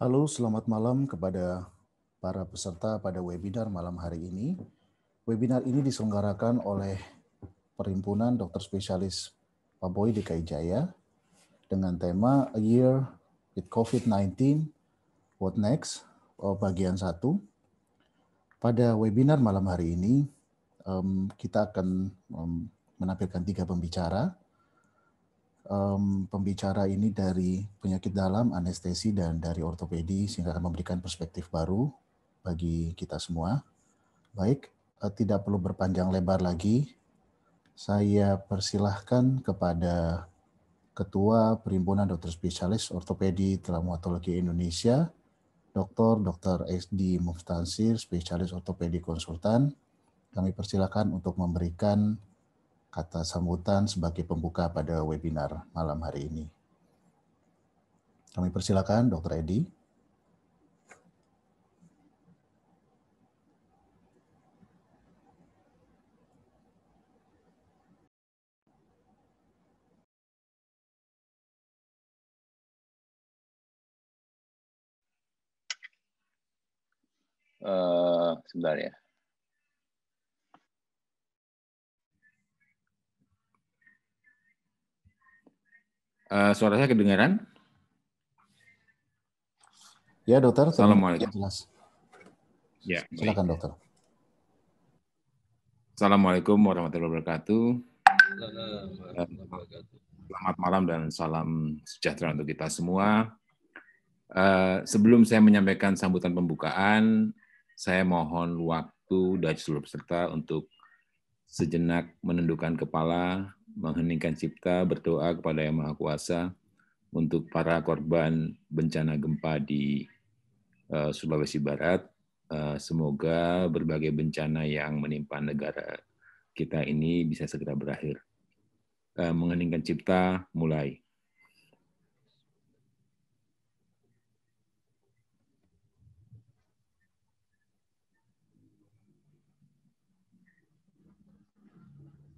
Halo, selamat malam kepada para peserta pada webinar malam hari ini. Webinar ini diselenggarakan oleh Perhimpunan Dokter Spesialis PABOY DKI Jaya dengan tema A Year with COVID-19, What Next? Bagian 1. Pada webinar malam hari ini, kita akan menampilkan 3 pembicara. Pembicara ini dari penyakit dalam, anestesi, dan dari ortopedi, sehingga akan memberikan perspektif baru bagi kita semua. Baik, tidak perlu berpanjang lebar lagi. Saya persilahkan kepada Ketua Perhimpunan Dokter Spesialis Ortopedi Traumatologi Indonesia, Dr. SD Muftansir, Spesialis Ortopedi Konsultan. Kami persilakan untuk memberikan kata sambutan sebagai pembuka pada webinar malam hari ini. Kami persilakan Dr. Edi. Sebentar ya. Suara saya kedengaran? Ya, dokter. Assalamualaikum. Jelas. Ya, silakan dokter. Assalamualaikum warahmatullahi wabarakatuh. Selamat malam dan salam sejahtera untuk kita semua. Sebelum saya menyampaikan sambutan pembukaan, saya mohon waktu dari seluruh peserta untuk sejenak menundukkan kepala, mengheningkan cipta, berdoa kepada Yang Maha Kuasa untuk para korban bencana gempa di Sulawesi Barat. Semoga berbagai bencana yang menimpa negara kita ini bisa segera berakhir. Mengheningkan cipta, mulai.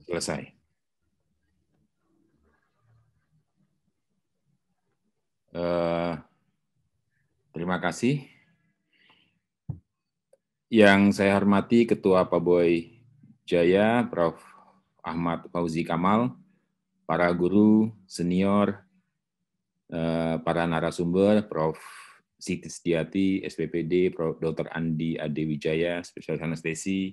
Selesai. Terima kasih. Yang saya hormati Ketua PABOY Jaya, Prof. Ahmad Fauzi Kamal, para guru, senior, para narasumber, Prof. Siti Setiati, SPPD, Prof. Dr. Andi Adewijaya, spesialis anestesi,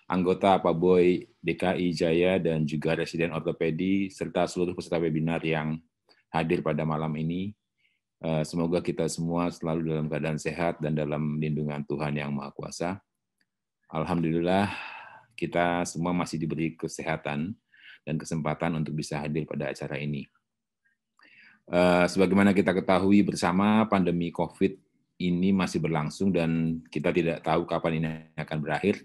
anggota PABOY DKI Jaya, dan juga residen ortopedi, serta seluruh peserta webinar yang hadir pada malam ini. Semoga kita semua selalu dalam keadaan sehat dan dalam lindungan Tuhan Yang Maha Kuasa. Alhamdulillah, kita semua masih diberi kesehatan dan kesempatan untuk bisa hadir pada acara ini. Sebagaimana kita ketahui bersama, pandemi COVID ini masih berlangsung dan kita tidak tahu kapan ini akan berakhir.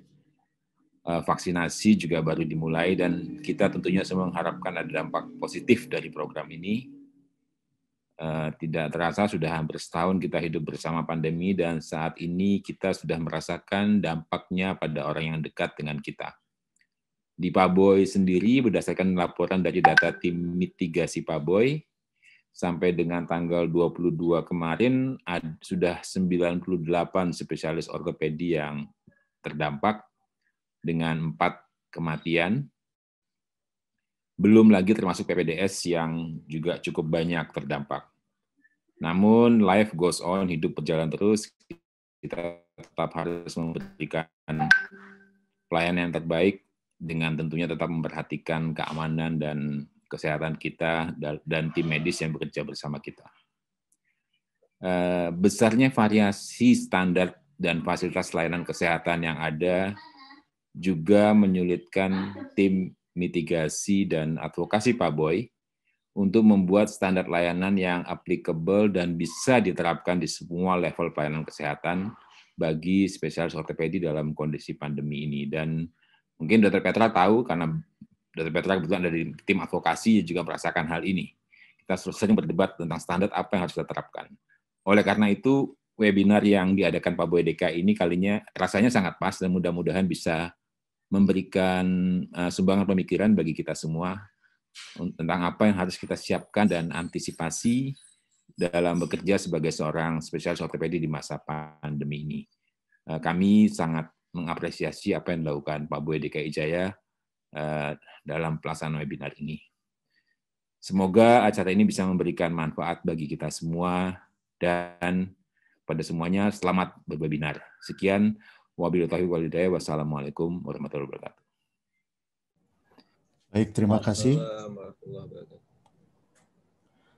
Vaksinasi juga baru dimulai dan kita tentunya semua mengharapkan ada dampak positif dari program ini. Tidak terasa sudah hampir setahun kita hidup bersama pandemi dan saat ini kita sudah merasakan dampaknya pada orang yang dekat dengan kita. Di PABOY sendiri berdasarkan laporan dari data tim mitigasi PABOY, sampai dengan tanggal 22 kemarin sudah 98 spesialis ortopedi yang terdampak dengan 4 kematian. Belum lagi termasuk PPDS yang juga cukup banyak terdampak. Namun life goes on, hidup berjalan terus, kita tetap harus memberikan pelayanan yang terbaik dengan tentunya tetap memperhatikan keamanan dan kesehatan kita dan tim medis yang bekerja bersama kita. Besarnya variasi standar dan fasilitas layanan kesehatan yang ada juga menyulitkan tim mitigasi dan advokasi PABOY untuk membuat standar layanan yang applicable dan bisa diterapkan di semua level pelayanan kesehatan bagi spesialis ortopedi dalam kondisi pandemi ini. Dan mungkin Dr. Petra tahu, karena Dr. Petra kebetulan dari tim advokasi juga merasakan hal ini. Kita sering berdebat tentang standar apa yang harus kita terapkan. Oleh karena itu, webinar yang diadakan PABOY DKI ini kalinya rasanya sangat pas dan mudah-mudahan bisa memberikan sumbangan pemikiran bagi kita semua tentang apa yang harus kita siapkan dan antisipasi dalam bekerja sebagai seorang spesialis ortopedi di masa pandemi ini. Kami sangat mengapresiasi apa yang dilakukan Pak Boy DKI Jaya dalam pelaksanaan webinar ini. Semoga acara ini bisa memberikan manfaat bagi kita semua dan pada semuanya selamat berwebinar. Sekian, wabillahi taufiq wal hidayah. Wassalamualaikum warahmatullahi wabarakatuh. Baik, terima kasih.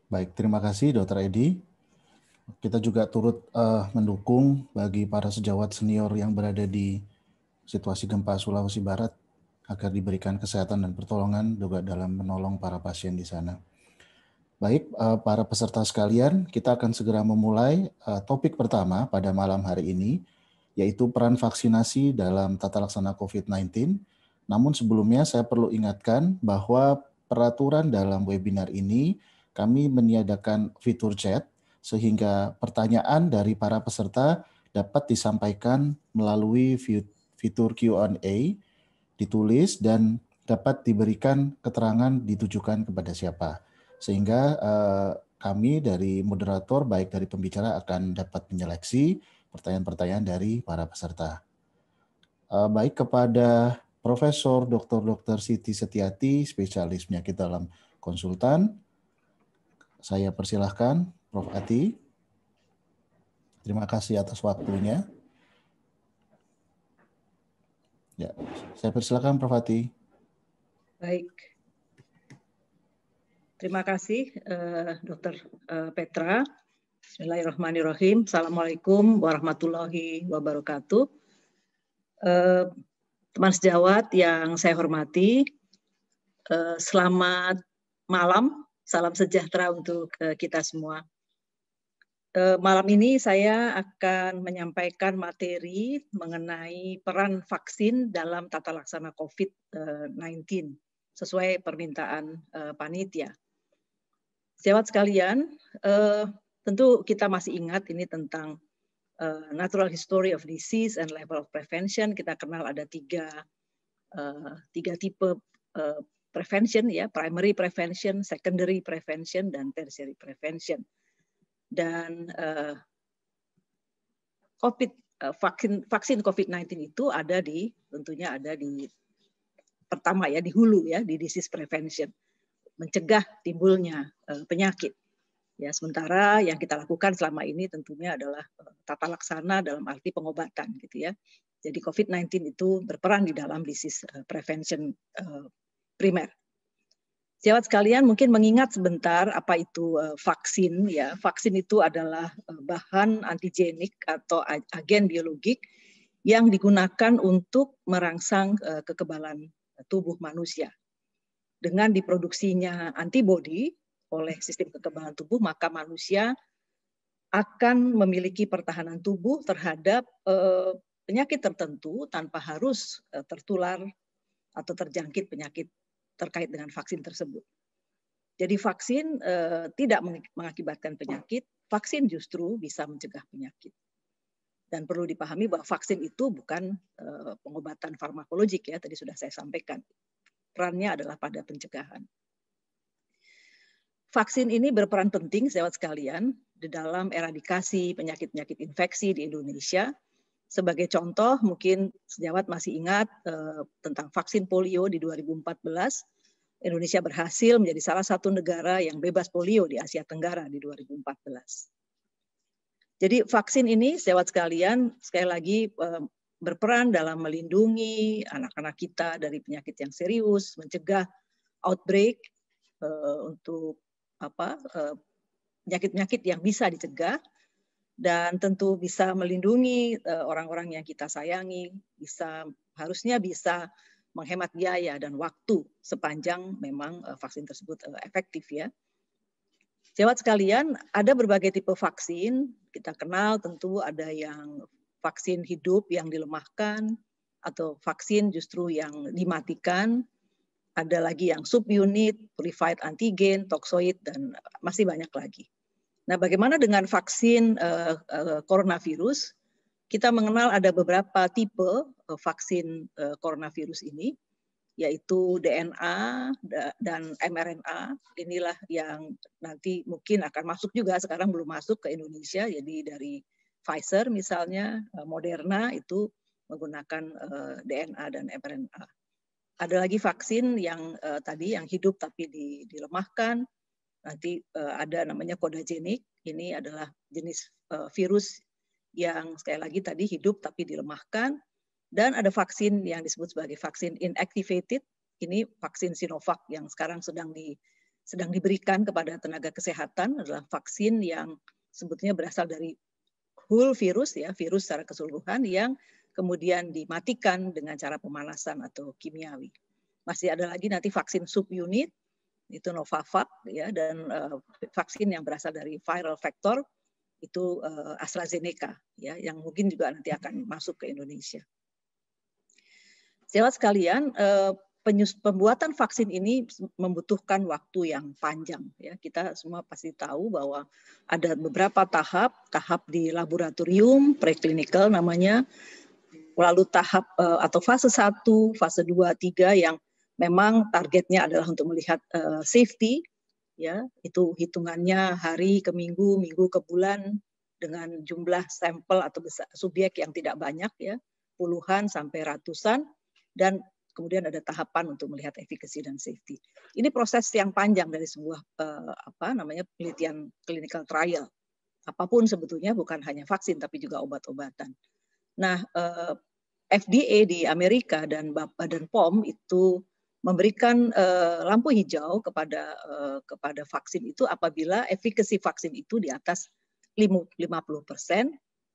Baik, terima kasih Dr. Edi. Kita juga turut mendukung bagi para sejawat senior yang berada di situasi gempa Sulawesi Barat agar diberikan kesehatan dan pertolongan juga dalam menolong para pasien di sana. Baik, para peserta sekalian, kita akan segera memulai topik pertama pada malam hari ini, yaitu peran vaksinasi dalam tata laksana COVID-19. Namun sebelumnya saya perlu ingatkan bahwa peraturan dalam webinar ini kami meniadakan fitur chat sehingga pertanyaan dari para peserta dapat disampaikan melalui fitur Q&A, ditulis dan dapat diberikan keterangan ditujukan kepada siapa. Sehingga kami dari moderator baik dari pembicara akan dapat menyeleksi pertanyaan-pertanyaan dari para peserta. Baik kepada Profesor Dr. Siti Setiati, spesialis penyakit dalam konsultan. Saya persilahkan Prof. Ati. Terima kasih atas waktunya. Ya, saya persilakan Prof. Ati. Baik. Terima kasih Dr. Petra. Bismillahirrahmanirrahim. Assalamualaikum warahmatullahi wabarakatuh. Teman sejawat yang saya hormati, selamat malam. Salam sejahtera untuk kita semua. Malam ini saya akan menyampaikan materi mengenai peran vaksin dalam tata laksana COVID-19 sesuai permintaan panitia. Sejawat sekalian, tentu kita masih ingat ini tentang natural history of disease and level of prevention. Kita kenal ada tiga tipe prevention, ya, primary prevention, secondary prevention, dan tertiary prevention. Dan vaksin COVID-19 itu tentunya ada di pertama ya di hulu ya, di disease prevention, mencegah timbulnya penyakit. Ya, sementara yang kita lakukan selama ini tentunya adalah tata laksana dalam arti pengobatan gitu ya. Jadi COVID-19 itu berperan di dalam disease prevention primer. Sejawat sekalian mungkin mengingat sebentar apa itu vaksin ya. Vaksin itu adalah bahan antigenik atau agen biologik yang digunakan untuk merangsang kekebalan tubuh manusia. Dengan diproduksinya antibodi oleh sistem kekebalan tubuh, maka manusia akan memiliki pertahanan tubuh terhadap penyakit tertentu tanpa harus tertular atau terjangkit penyakit terkait dengan vaksin tersebut. Jadi vaksin tidak mengakibatkan penyakit, vaksin justru bisa mencegah penyakit. Dan perlu dipahami bahwa vaksin itu bukan pengobatan farmakologik ya, tadi sudah saya sampaikan. Perannya adalah pada pencegahan. Vaksin ini berperan penting, sejawat sekalian, di dalam eradikasi penyakit-penyakit infeksi di Indonesia. Sebagai contoh, mungkin sejawat masih ingat tentang vaksin polio di 2014. Indonesia berhasil menjadi salah satu negara yang bebas polio di Asia Tenggara di 2014. Jadi vaksin ini, sejawat sekalian, sekali lagi berperan dalam melindungi anak-anak kita dari penyakit yang serius, mencegah outbreak untuk penyakit-penyakit yang bisa dicegah, dan tentu bisa melindungi orang-orang yang kita sayangi, harusnya bisa menghemat biaya dan waktu sepanjang memang vaksin tersebut efektif ya. Sejawat sekalian, ada berbagai tipe vaksin. Kita kenal tentu ada yang vaksin hidup yang dilemahkan atau vaksin justru yang dimatikan. Ada lagi yang subunit, purified antigen, toxoid, dan masih banyak lagi. Nah, bagaimana dengan vaksin coronavirus? Kita mengenal ada beberapa tipe vaksin coronavirus ini. yaitu DNA dan mRNA. Inilah yang nanti mungkin akan masuk juga, sekarang belum masuk ke Indonesia. Jadi dari Pfizer misalnya, Moderna itu menggunakan DNA dan mRNA. Ada lagi vaksin yang tadi yang hidup tapi dilemahkan. Nanti ada namanya kodagenik. Ini adalah jenis virus yang sekali lagi tadi hidup tapi dilemahkan. Dan ada vaksin yang disebut sebagai vaksin inactivated. Ini vaksin Sinovac yang sekarang sedang diberikan kepada tenaga kesehatan, adalah vaksin yang sebetulnya berasal dari whole virus, ya, virus secara keseluruhan yang kemudian dimatikan dengan cara pemanasan atau kimiawi. Masih ada lagi nanti vaksin subunit, itu Novavax, ya, dan vaksin yang berasal dari viral vector itu AstraZeneca, ya, yang mungkin juga nanti akan masuk ke Indonesia. Sahabat sekalian, pembuatan vaksin ini membutuhkan waktu yang panjang. Ya, kita semua pasti tahu bahwa ada beberapa tahap di laboratorium, preclinical namanya, lalu tahap atau fase 1, fase 2, 3 yang memang targetnya adalah untuk melihat safety, ya, itu hitungannya hari ke minggu, minggu ke bulan dengan jumlah sampel atau subjek yang tidak banyak, ya, puluhan sampai ratusan. Dan kemudian ada tahapan untuk melihat efficacy dan safety. Ini proses yang panjang dari sebuah penelitian clinical trial. Apapun sebetulnya, bukan hanya vaksin tapi juga obat-obatan. Nah, FDA di Amerika dan Badan POM itu memberikan lampu hijau kepada vaksin itu apabila efficacy vaksin itu di atas 50%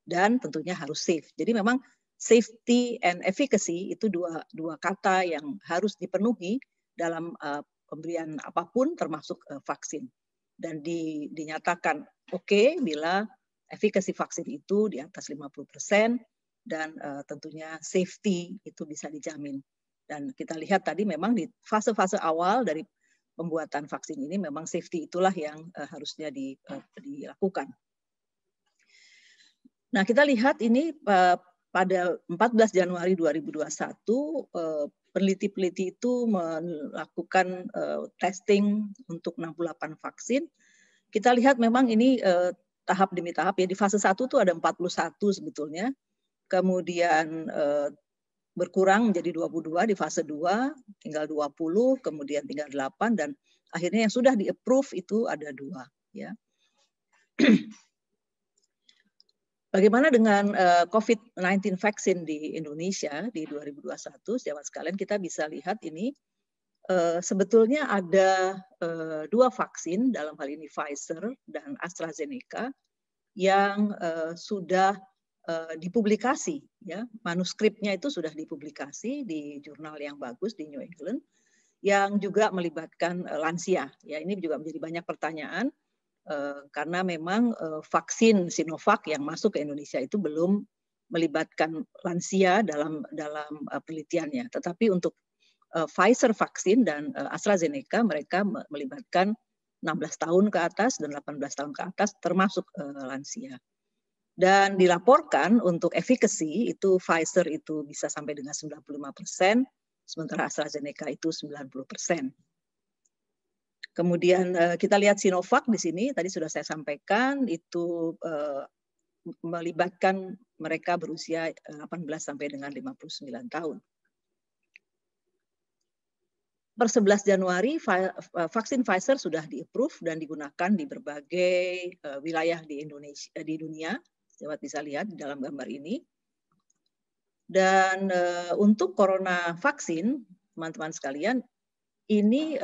dan tentunya harus safe. Jadi memang safety and efficacy itu dua kata yang harus dipenuhi dalam pemberian apapun termasuk vaksin. Dan dinyatakan oke bila efficacy vaksin itu di atas 50% dan tentunya safety itu bisa dijamin. Dan kita lihat tadi memang di fase-fase awal dari pembuatan vaksin ini memang safety itulah yang harusnya dilakukan. Nah, kita lihat ini pada 14 Januari 2021, peneliti-peneliti itu melakukan testing untuk 68 vaksin. Kita lihat memang ini tahap demi tahap, ya. Di fase 1 itu ada 41 sebetulnya. Kemudian berkurang menjadi 22 di fase 2, tinggal 20, kemudian tinggal 8, dan akhirnya yang sudah di-approve itu ada 2. Ya. Bagaimana dengan COVID-19 vaksin di Indonesia di 2021, sahabat sekalian, kita bisa lihat ini sebetulnya ada 2 vaksin, dalam hal ini Pfizer dan AstraZeneca, yang sudah dipublikasi, ya, manuskripnya itu sudah dipublikasi di jurnal yang bagus di New England, yang juga melibatkan lansia. Ya, ini juga menjadi banyak pertanyaan. Karena memang vaksin Sinovac yang masuk ke Indonesia itu belum melibatkan lansia dalam penelitiannya. Tetapi untuk Pfizer vaksin dan AstraZeneca mereka melibatkan 16 tahun ke atas dan 18 tahun ke atas termasuk lansia. Dan dilaporkan untuk efficacy itu Pfizer itu bisa sampai dengan 95%, sementara AstraZeneca itu 90%. Kemudian kita lihat Sinovac di sini, tadi sudah saya sampaikan, itu melibatkan mereka berusia 18 sampai dengan 59 tahun. Per 11 Januari, vaksin Pfizer sudah di-approve dan digunakan di berbagai wilayah di Indonesia, di dunia. Dapat bisa lihat di dalam gambar ini. Dan untuk corona vaksin, teman-teman sekalian, ini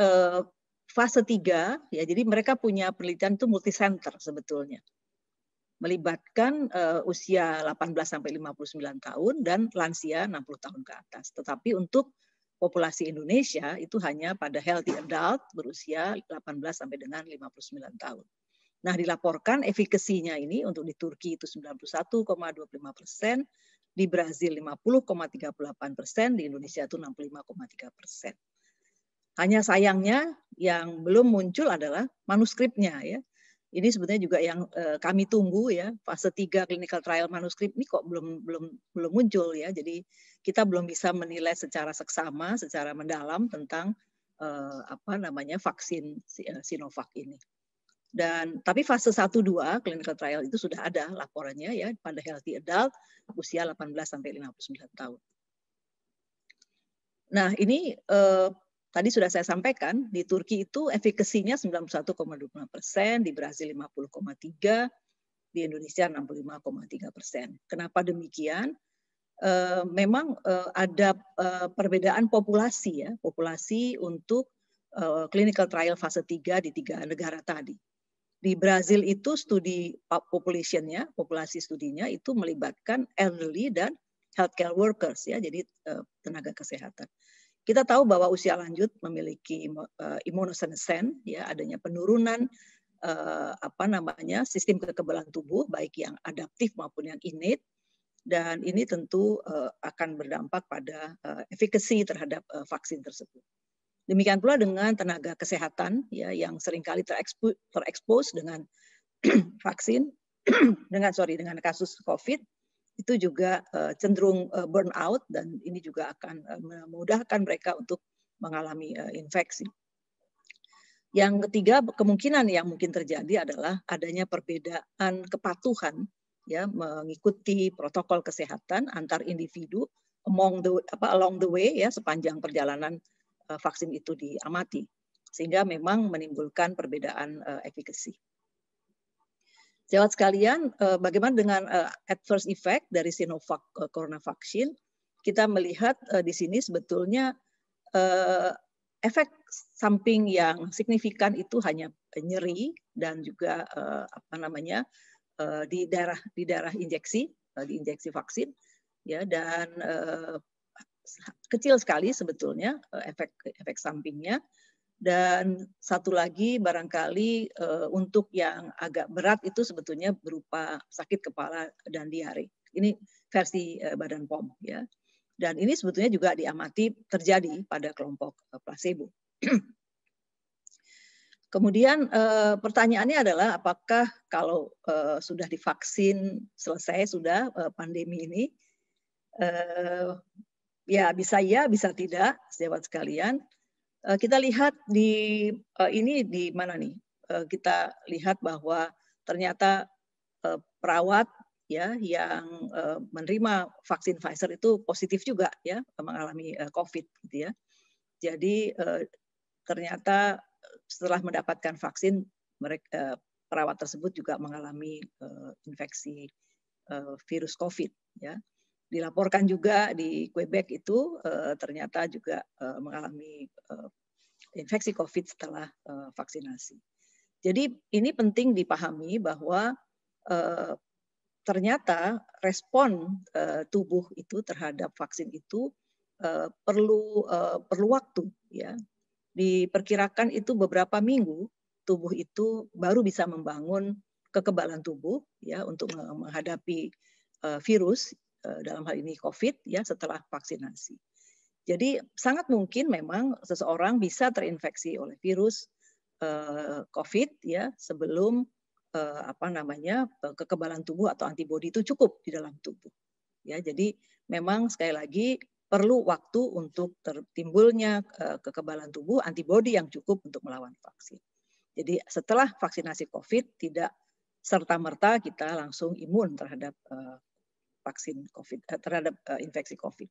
fase 3, ya, jadi mereka punya penelitian itu multicenter sebetulnya. Melibatkan usia 18 sampai 59 tahun dan lansia 60 tahun ke atas. Tetapi untuk populasi Indonesia itu hanya pada healthy adult berusia 18 sampai dengan 59 tahun. Nah, dilaporkan efikasinya ini untuk di Turki itu 91,25%, di Brazil 50,38%, di Indonesia itu 65,3%. Hanya sayangnya yang belum muncul adalah manuskripnya, ya. Ini sebetulnya juga yang kami tunggu ya, fase 3 clinical trial manuskrip ini kok belum muncul ya. Jadi kita belum bisa menilai secara seksama, secara mendalam tentang vaksin Sinovac ini. Dan tapi fase 1-2 clinical trial itu sudah ada laporannya ya pada healthy adult usia 18 sampai 59 tahun. Nah, ini tadi sudah saya sampaikan, di Turki itu efikasinya 91,25%, di Brasil 50,3%, di Indonesia 65,3%. Kenapa demikian? Memang ada perbedaan populasi ya, populasi untuk clinical trial fase 3 di 3 negara tadi. Di Brasil itu studi population-nya, populasi studinya itu melibatkan elderly dan healthcare workers ya, jadi tenaga kesehatan. Kita tahu bahwa usia lanjut memiliki immunosenescence ya, adanya penurunan sistem kekebalan tubuh baik yang adaptif maupun yang innate, dan ini tentu akan berdampak pada efikasi terhadap vaksin tersebut. Demikian pula dengan tenaga kesehatan ya yang seringkali terekspos dengan vaksin dengan kasus COVID, itu juga cenderung burnout, dan ini juga akan memudahkan mereka untuk mengalami infeksi. Yang ketiga, kemungkinan yang mungkin terjadi adalah adanya perbedaan kepatuhan ya mengikuti protokol kesehatan antar individu along the way ya, sepanjang perjalanan vaksin itu diamati, sehingga memang menimbulkan perbedaan efikasi. Jawab sekalian, bagaimana dengan adverse effect dari Sinovac Corona Vaccine? Kita melihat di sini sebetulnya efek samping yang signifikan itu hanya nyeri dan juga di daerah injeksi vaksin, ya, dan kecil sekali sebetulnya efek sampingnya. Dan satu lagi barangkali untuk yang agak berat itu sebetulnya berupa sakit kepala dan diare. Ini versi Badan POM ya. Dan ini sebetulnya juga diamati terjadi pada kelompok placebo. Kemudian pertanyaannya adalah apakah kalau sudah divaksin selesai sudah pandemi ini, ya bisa tidak, sahabat sekalian. Kita lihat di mana nih? Kita lihat bahwa ternyata perawat ya yang menerima vaksin Pfizer itu positif juga ya mengalami COVID gitu ya. Jadi ternyata setelah mendapatkan vaksin perawat tersebut juga mengalami infeksi virus COVID ya. Dilaporkan juga di Quebec itu ternyata juga mengalami infeksi COVID setelah vaksinasi. Jadi ini penting dipahami bahwa ternyata respon tubuh itu terhadap vaksin itu perlu waktu ya. Diperkirakan itu beberapa minggu tubuh itu baru bisa membangun kekebalan tubuh ya untuk menghadapi virus dalam hal ini COVID ya setelah vaksinasi. Jadi sangat mungkin memang seseorang bisa terinfeksi oleh virus COVID ya sebelum kekebalan tubuh atau antibodi itu cukup di dalam tubuh. Ya, jadi memang sekali lagi perlu waktu untuk timbulnya kekebalan tubuh antibodi yang cukup untuk melawan vaksin. Jadi setelah vaksinasi COVID tidak serta-merta kita langsung imun terhadap vaksin COVID, terhadap infeksi COVID.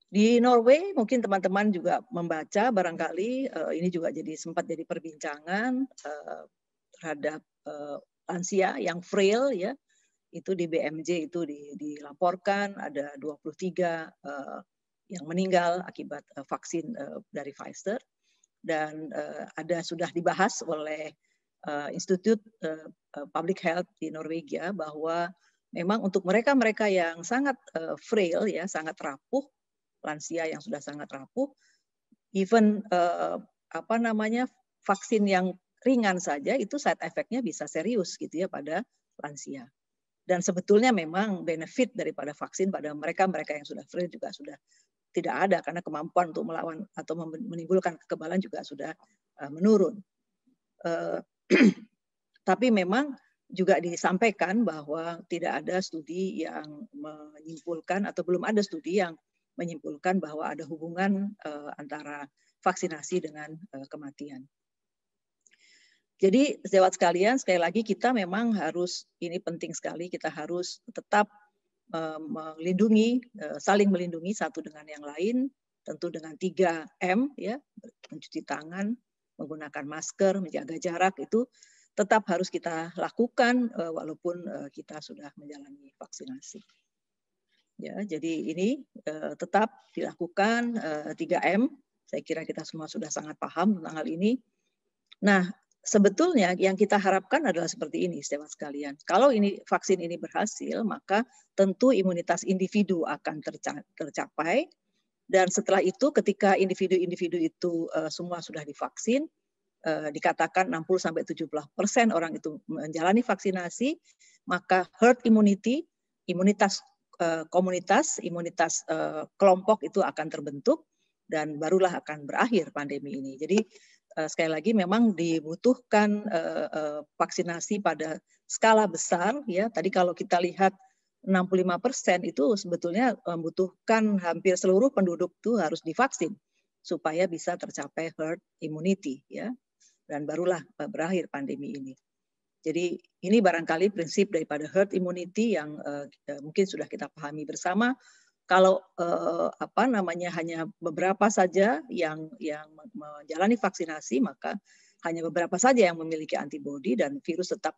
Di Norway mungkin teman-teman juga membaca barangkali ini juga sempat jadi perbincangan terhadap lansia yang frail ya, itu di BMJ itu dilaporkan ada 23 yang meninggal akibat vaksin dari Pfizer, dan ada sudah dibahas oleh Institute Public Health di Norwegia bahwa memang untuk mereka yang sangat frail ya, sangat rapuh, lansia yang sudah sangat rapuh, even vaksin yang ringan saja itu side effect-nya bisa serius gitu ya pada lansia. Dan sebetulnya memang benefit daripada vaksin pada mereka yang sudah frail juga sudah tidak ada, karena kemampuan untuk melawan atau menimbulkan kekebalan juga sudah menurun. Tapi memang juga disampaikan bahwa tidak ada studi yang menyimpulkan atau belum ada studi yang menyimpulkan bahwa ada hubungan antara vaksinasi dengan kematian. Jadi sejawat sekalian, sekali lagi kita memang harus, ini penting sekali, kita harus tetap melindungi, saling melindungi satu dengan yang lain, tentu dengan 3M, ya, mencuci tangan, menggunakan masker, menjaga jarak, itu tetap harus kita lakukan walaupun kita sudah menjalani vaksinasi. Ya, jadi ini tetap dilakukan 3M. Saya kira kita semua sudah sangat paham tentang hal ini. Nah, sebetulnya yang kita harapkan adalah seperti ini, sahabat sekalian. Kalau ini vaksin ini berhasil, maka tentu imunitas individu akan tercapai. Dan setelah itu, ketika individu-individu itu semua sudah divaksin, dikatakan 60-70% orang itu menjalani vaksinasi, maka herd immunity, imunitas komunitas, imunitas kelompok itu akan terbentuk dan barulah akan berakhir pandemi ini. Jadi sekali lagi memang dibutuhkan vaksinasi pada skala besar, ya. Tadi kalau kita lihat 65% itu sebetulnya membutuhkan hampir seluruh penduduk itu harus divaksin supaya bisa tercapai herd immunity, ya. Dan barulah berakhir pandemi ini. Jadi ini barangkali prinsip daripada herd immunity yang mungkin sudah kita pahami bersama. Kalau hanya beberapa saja yang menjalani vaksinasi, maka hanya beberapa saja yang memiliki antibodi dan virus tetap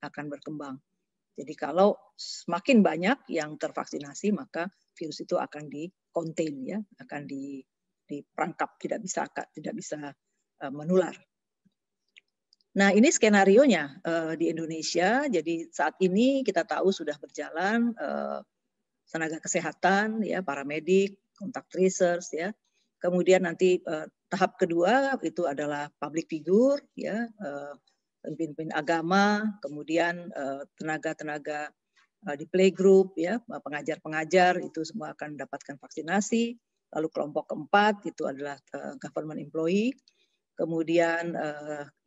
akan berkembang. Jadi kalau semakin banyak yang tervaksinasi, maka virus itu akan di-contain, ya, akan diperangkap, tidak bisa menular. Nah, ini skenarionya di Indonesia. Jadi saat ini kita tahu sudah berjalan tenaga kesehatan, ya, paramedik, contact tracers, ya. Kemudian nanti tahap kedua itu adalah public figure, ya, pemimpin agama, kemudian tenaga-tenaga di playgroup, ya, pengajar-pengajar itu semua akan mendapatkan vaksinasi. Lalu kelompok keempat itu adalah government employee. Kemudian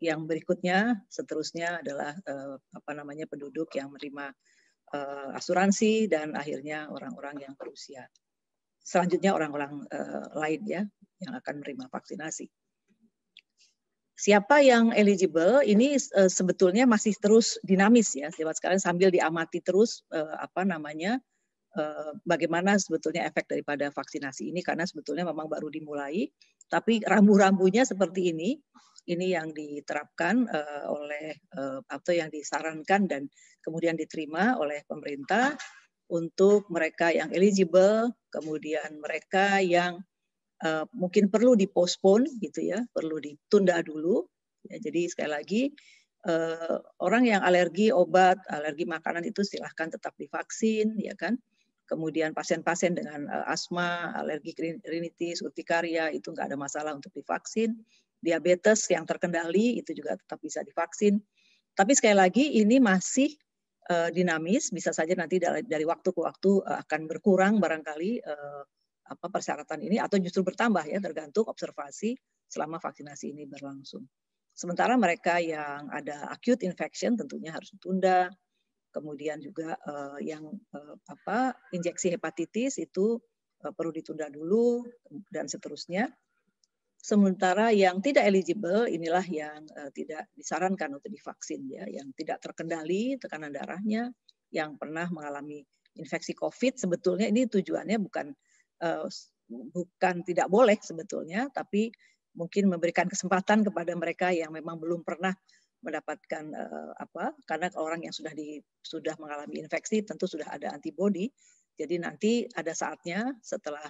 yang berikutnya seterusnya adalah penduduk yang menerima asuransi dan akhirnya orang-orang yang berusia. Selanjutnya orang-orang lain, ya, yang akan menerima vaksinasi. Siapa yang eligible ini sebetulnya masih terus dinamis, ya, sahabat sekalian, sambil diamati terus bagaimana sebetulnya efek daripada vaksinasi ini, karena sebetulnya memang baru dimulai, tapi rambu-rambunya seperti ini yang diterapkan atau yang disarankan dan kemudian diterima oleh pemerintah untuk mereka yang eligible, kemudian mereka yang mungkin perlu dipostpone, gitu, ya, perlu ditunda dulu. Ya, jadi sekali lagi orang yang alergi obat, alergi makanan itu silahkan tetap divaksin, ya kan. Kemudian pasien-pasien dengan asma, alergi rinitis, urtikaria itu nggak ada masalah untuk divaksin. Diabetes yang terkendali itu juga tetap bisa divaksin. Tapi sekali lagi ini masih dinamis, bisa saja nanti dari waktu ke waktu akan berkurang barangkali persyaratan ini atau justru bertambah, ya, tergantung observasi selama vaksinasi ini berlangsung. Sementara mereka yang ada acute infection tentunya harus ditunda. Kemudian juga yang injeksi hepatitis itu perlu ditunda dulu dan seterusnya. Sementara yang tidak eligible inilah yang tidak disarankan untuk divaksin, ya, yang tidak terkendali tekanan darahnya, yang pernah mengalami infeksi COVID. Sebetulnya ini tujuannya bukan tidak boleh sebetulnya, tapi mungkin memberikan kesempatan kepada mereka yang memang belum pernah mendapatkan karena orang yang sudah mengalami infeksi tentu sudah ada antibodi. Jadi nanti ada saatnya setelah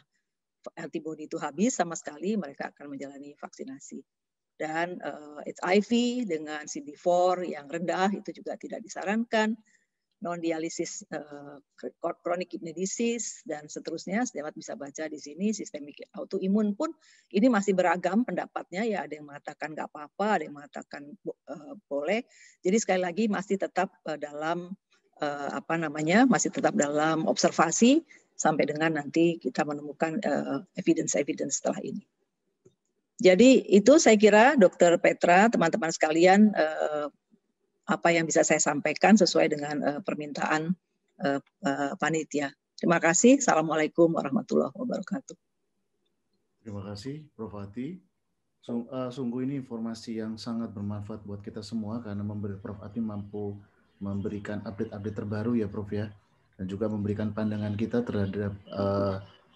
antibodi itu habis sama sekali mereka akan menjalani vaksinasi. Dan HIV dengan CD4 yang rendah itu juga tidak disarankan. Non-dialisis chronic kidney disease dan seterusnya, sejawat bisa baca di sini. Sistemik autoimun pun ini masih beragam pendapatnya, ya, ada yang mengatakan nggak apa-apa, ada yang mengatakan boleh. Jadi sekali lagi masih tetap dalam masih tetap dalam observasi sampai dengan nanti kita menemukan evidence setelah ini. Jadi itu saya kira Dr. Petra, teman-teman sekalian, apa yang bisa saya sampaikan sesuai dengan permintaan panitia. Terima kasih. Assalamualaikum warahmatullahi wabarakatuh. Terima kasih, Prof. Ati. Sungguh ini informasi yang sangat bermanfaat buat kita semua karena Prof. Ati mampu memberikan update-update terbaru ya, Prof ya, dan juga memberikan pandangan kita terhadap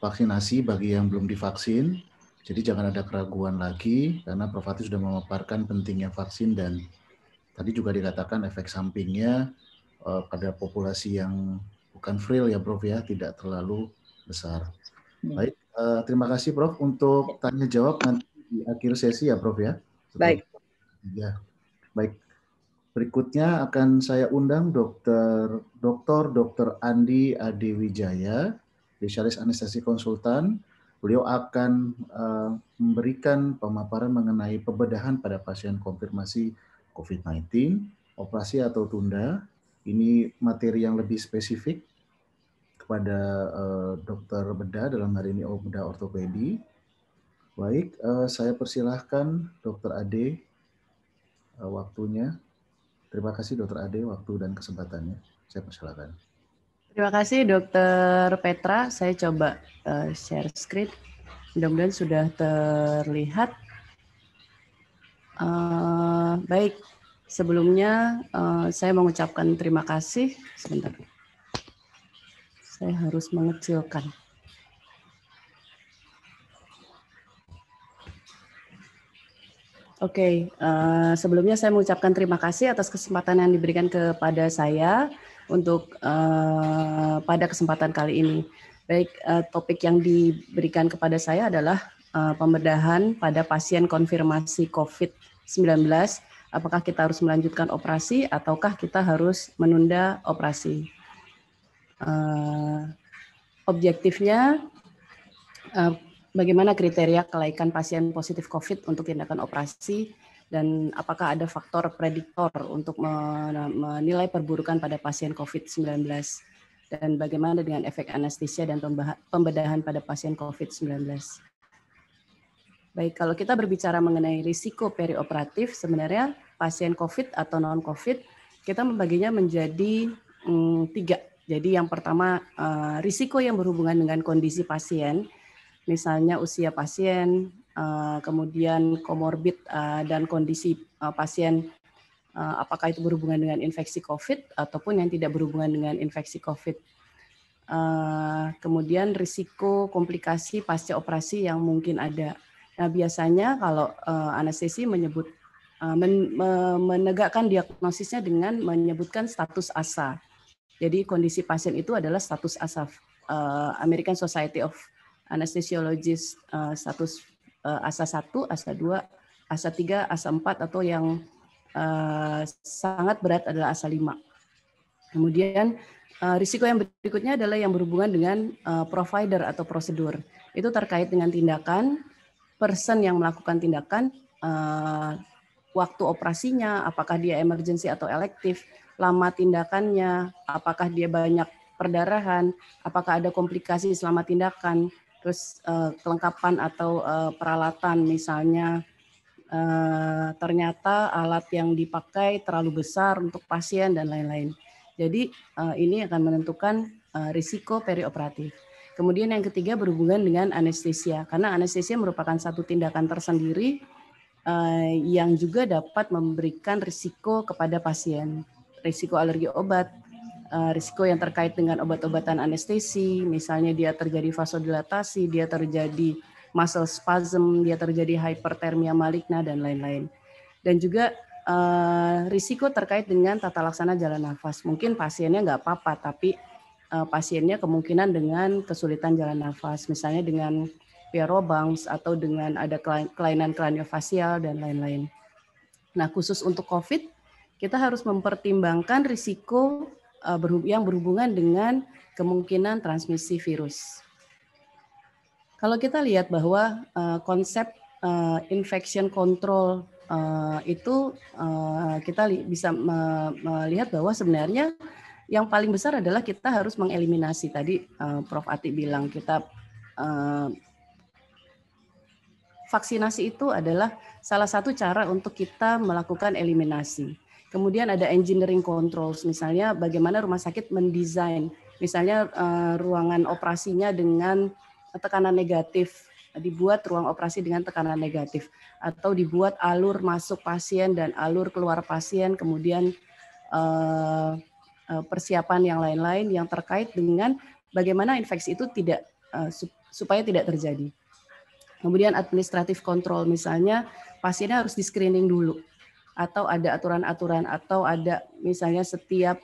vaksinasi bagi yang belum divaksin. Jadi jangan ada keraguan lagi karena Prof. Ati sudah memaparkan pentingnya vaksin dan tadi juga dikatakan efek sampingnya pada populasi yang bukan frail ya, Prof ya, tidak terlalu besar. Baik, terima kasih Prof untuk tanya jawab nanti di akhir sesi ya, Prof ya. Baik. Ya, baik. Berikutnya akan saya undang Dr. Andi Adewijaya, spesialis anestesi konsultan. Beliau akan memberikan pemaparan mengenai pembedahan pada pasien konfirmasi COVID-19, operasi atau tunda. Ini materi yang lebih spesifik kepada dokter bedah, dalam hari ini bedah ortopedi. Baik, saya persilahkan Dr. Ade waktunya. Terima kasih Dr. Ade waktu dan kesempatannya. Saya persilakan. Terima kasih Dr. Petra. Saya coba share screen. Mudah-mudahan sudah terlihat. Baik, sebelumnya saya mengucapkan terima kasih. Sebentar. Saya harus mengecilkan. Oke, sebelumnya saya mengucapkan terima kasih atas kesempatan yang diberikan kepada saya untuk pada kesempatan kali ini. Baik, topik yang diberikan kepada saya adalah pembedahan pada pasien konfirmasi COVID-19. Apakah kita harus melanjutkan operasi ataukah kita harus menunda operasi? Objektifnya, bagaimana kriteria kelaikan pasien positif COVID untuk tindakan operasi dan apakah ada faktor prediktor untuk menilai perburukan pada pasien COVID-19 dan bagaimana dengan efek anestesia dan pembedahan pada pasien COVID-19. Baik, kalau kita berbicara mengenai risiko perioperatif, sebenarnya pasien COVID atau non-COVID, kita membaginya menjadi 3. Jadi yang pertama, risiko yang berhubungan dengan kondisi pasien, misalnya usia pasien, kemudian komorbid dan kondisi pasien, apakah itu berhubungan dengan infeksi COVID ataupun yang tidak berhubungan dengan infeksi COVID. Kemudian risiko komplikasi pasca operasi yang mungkin ada. Nah, biasanya kalau anestesi menyebut menegakkan diagnosisnya dengan menyebutkan status ASA. Jadi kondisi pasien itu adalah status ASA, American Society of Anesthesiologists, status ASA 1, ASA 2, ASA 3, ASA 4 atau yang sangat berat adalah ASA 5. Kemudian risiko yang berikutnya adalah yang berhubungan dengan provider atau prosedur. Itu terkait dengan tindakan, person yang melakukan tindakan, waktu operasinya, apakah dia emergency atau elektif, lama tindakannya, apakah dia banyak perdarahan, apakah ada komplikasi selama tindakan, terus kelengkapan atau peralatan, misalnya ternyata alat yang dipakai terlalu besar untuk pasien dan lain-lain. Jadi ini akan menentukan risiko perioperatif. Kemudian yang ketiga berhubungan dengan anestesia, karena anestesia merupakan satu tindakan tersendiri yang juga dapat memberikan risiko kepada pasien. Risiko alergi obat, risiko yang terkait dengan obat-obatan anestesi, misalnya dia terjadi vasodilatasi, dia terjadi muscle spasm, dia terjadi hipertermia maligna, dan lain-lain. Dan juga risiko terkait dengan tata laksana jalan nafas. Mungkin pasiennya nggak apa-apa, tapi pasiennya kemungkinan dengan kesulitan jalan nafas, misalnya dengan Pierre-Robins atau dengan ada kelainan kraniofasial dan lain-lain. Nah, khusus untuk COVID, kita harus mempertimbangkan risiko yang berhubungan dengan kemungkinan transmisi virus. Kalau kita lihat bahwa konsep infection control itu kita bisa melihat bahwa sebenarnya yang paling besar adalah kita harus mengeliminasi. Tadi Prof. Ati bilang kita vaksinasi itu adalah salah satu cara untuk kita melakukan eliminasi. Kemudian ada engineering controls, misalnya bagaimana rumah sakit mendesain, misalnya ruangan operasinya dengan tekanan negatif, dibuat ruang operasi dengan tekanan negatif, atau dibuat alur masuk pasien dan alur keluar pasien, kemudian persiapan yang lain-lain yang terkait dengan bagaimana infeksi itu tidak supaya tidak terjadi. Kemudian administratif control, misalnya pasiennya harus di-screening dulu, atau ada aturan-aturan, atau ada misalnya setiap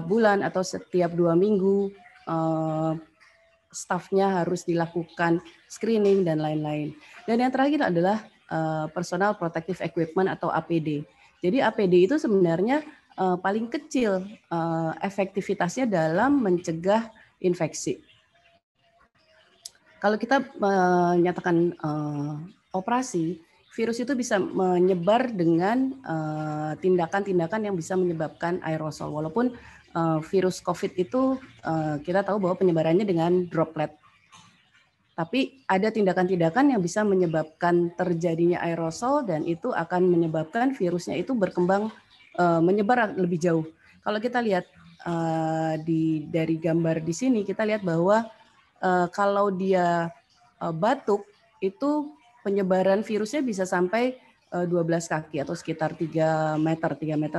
bulan atau setiap 2 minggu stafnya harus dilakukan screening dan lain-lain. Dan yang terakhir adalah personal protective equipment atau APD. Jadi APD itu sebenarnya paling kecil efektivitasnya dalam mencegah infeksi. Kalau kita menyatakan operasi, virus itu bisa menyebar dengan tindakan-tindakan yang bisa menyebabkan aerosol. Walaupun virus COVID itu kita tahu bahwa penyebarannya dengan droplet. Tapi ada tindakan-tindakan yang bisa menyebabkan terjadinya aerosol dan itu akan menyebabkan virusnya itu berkembang menyebar lebih jauh. Kalau kita lihat dari gambar di sini, kita lihat bahwa kalau dia batuk, itu penyebaran virusnya bisa sampai 12 kaki atau sekitar 3 meter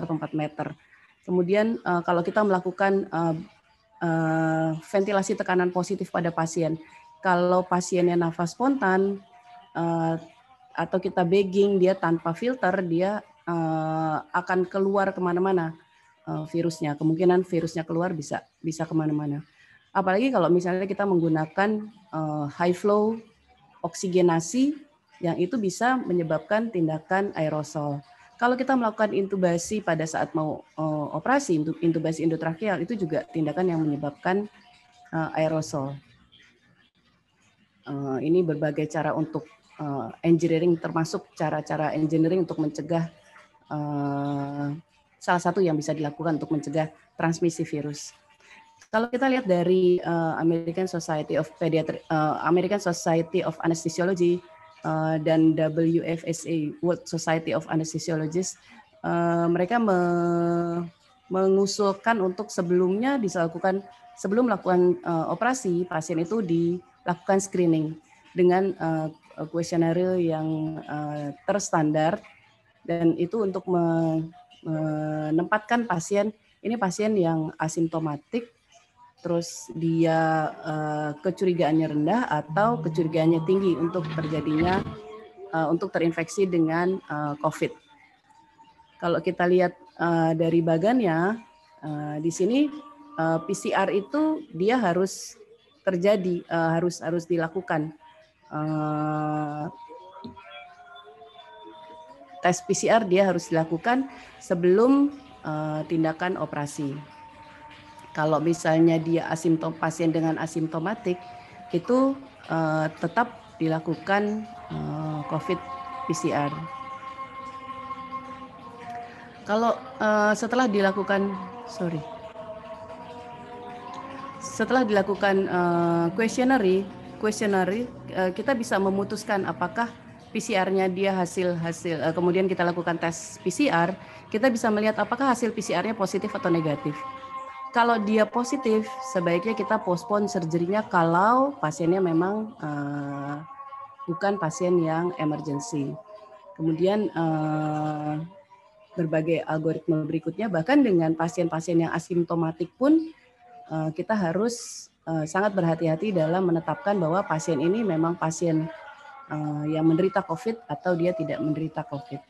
atau 4 meter. Kemudian kalau kita melakukan ventilasi tekanan positif pada pasien, kalau pasiennya nafas spontan atau kita bagging, dia tanpa filter, dia akan keluar kemana-mana virusnya. Kemungkinan virusnya keluar bisa kemana-mana. Apalagi kalau misalnya kita menggunakan high flow oksigenasi yang itu bisa menyebabkan tindakan aerosol. Kalau kita melakukan intubasi pada saat mau operasi, intubasi endotrakeal itu juga tindakan yang menyebabkan aerosol. Ini berbagai cara untuk engineering, termasuk cara-cara engineering untuk mencegah salah satu yang bisa dilakukan untuk mencegah transmisi virus. Kalau kita lihat dari American Society of Anesthesiology dan WFSA, World Society of Anesthesiologists, mereka mengusulkan untuk sebelum melakukan operasi, pasien itu dilakukan screening dengan kuesioner yang terstandar, dan itu untuk menempatkan pasien yang asimptomatik, terus dia kecurigaannya rendah atau kecurigaannya tinggi untuk terinfeksi dengan COVID. Kalau kita lihat dari bagannya di sini, PCR itu dia harus terjadi, harus dilakukan. Tes PCR dia harus dilakukan sebelum tindakan operasi. Kalau misalnya dia pasien dengan asimptomatik, itu tetap dilakukan COVID PCR. Kalau setelah dilakukan kuesioner, kita bisa memutuskan apakah PCR-nya dia hasil kemudian kita lakukan tes PCR, kita bisa melihat apakah hasil PCR-nya positif atau negatif. Kalau dia positif, sebaiknya kita postpone surgery-nya kalau pasiennya memang bukan pasien yang emergency. Kemudian berbagai algoritma berikutnya, bahkan dengan pasien-pasien yang asimptomatik pun kita harus sangat berhati-hati dalam menetapkan bahwa pasien ini memang pasien yang menderita COVID atau dia tidak menderita COVID.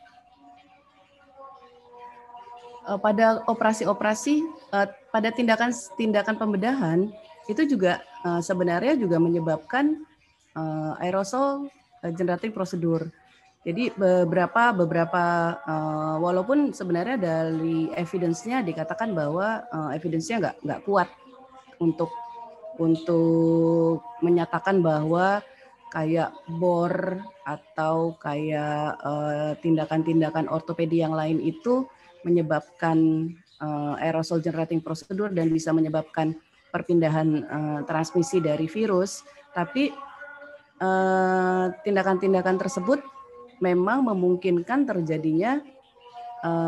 Pada operasi-operasi, pada tindakan pembedahan itu juga sebenarnya juga menyebabkan aerosol generating prosedur. Jadi beberapa walaupun sebenarnya dari evidence-nya dikatakan bahwa evidence-nya nggak kuat untuk menyatakan bahwa kayak bor atau kayak tindakan-tindakan ortopedi yang lain itu menyebabkan aerosol generating prosedur dan bisa menyebabkan perpindahan transmisi dari virus, tapi tindakan-tindakan tersebut memang memungkinkan terjadinya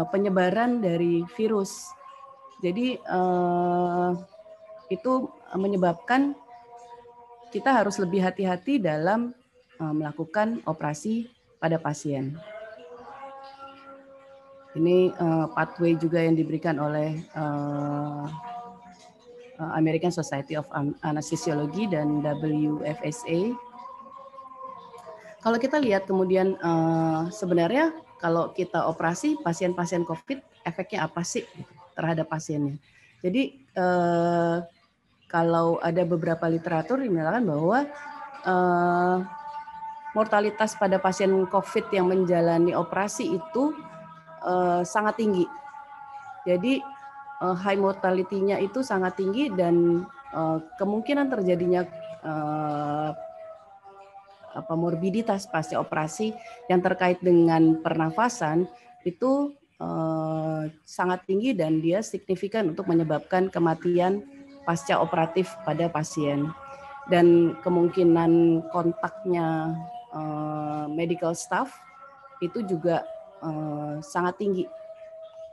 penyebaran dari virus. Jadi itu menyebabkan kita harus lebih hati-hati dalam melakukan operasi pada pasien. Ini pathway juga yang diberikan oleh American Society of Anesthesiology dan WFSA. Kalau kita lihat kemudian sebenarnya kalau kita operasi pasien-pasien COVID, efeknya apa sih terhadap pasiennya? Jadi kalau ada beberapa literatur yang menyatakan bahwa mortalitas pada pasien COVID yang menjalani operasi itu sangat tinggi. Jadi high mortality-nya itu sangat tinggi dan kemungkinan terjadinya morbiditas pasca operasi yang terkait dengan pernafasan itu sangat tinggi dan dia signifikan untuk menyebabkan kematian pasca operatif pada pasien. Dan kemungkinan kontaknya medical staff itu juga sangat tinggi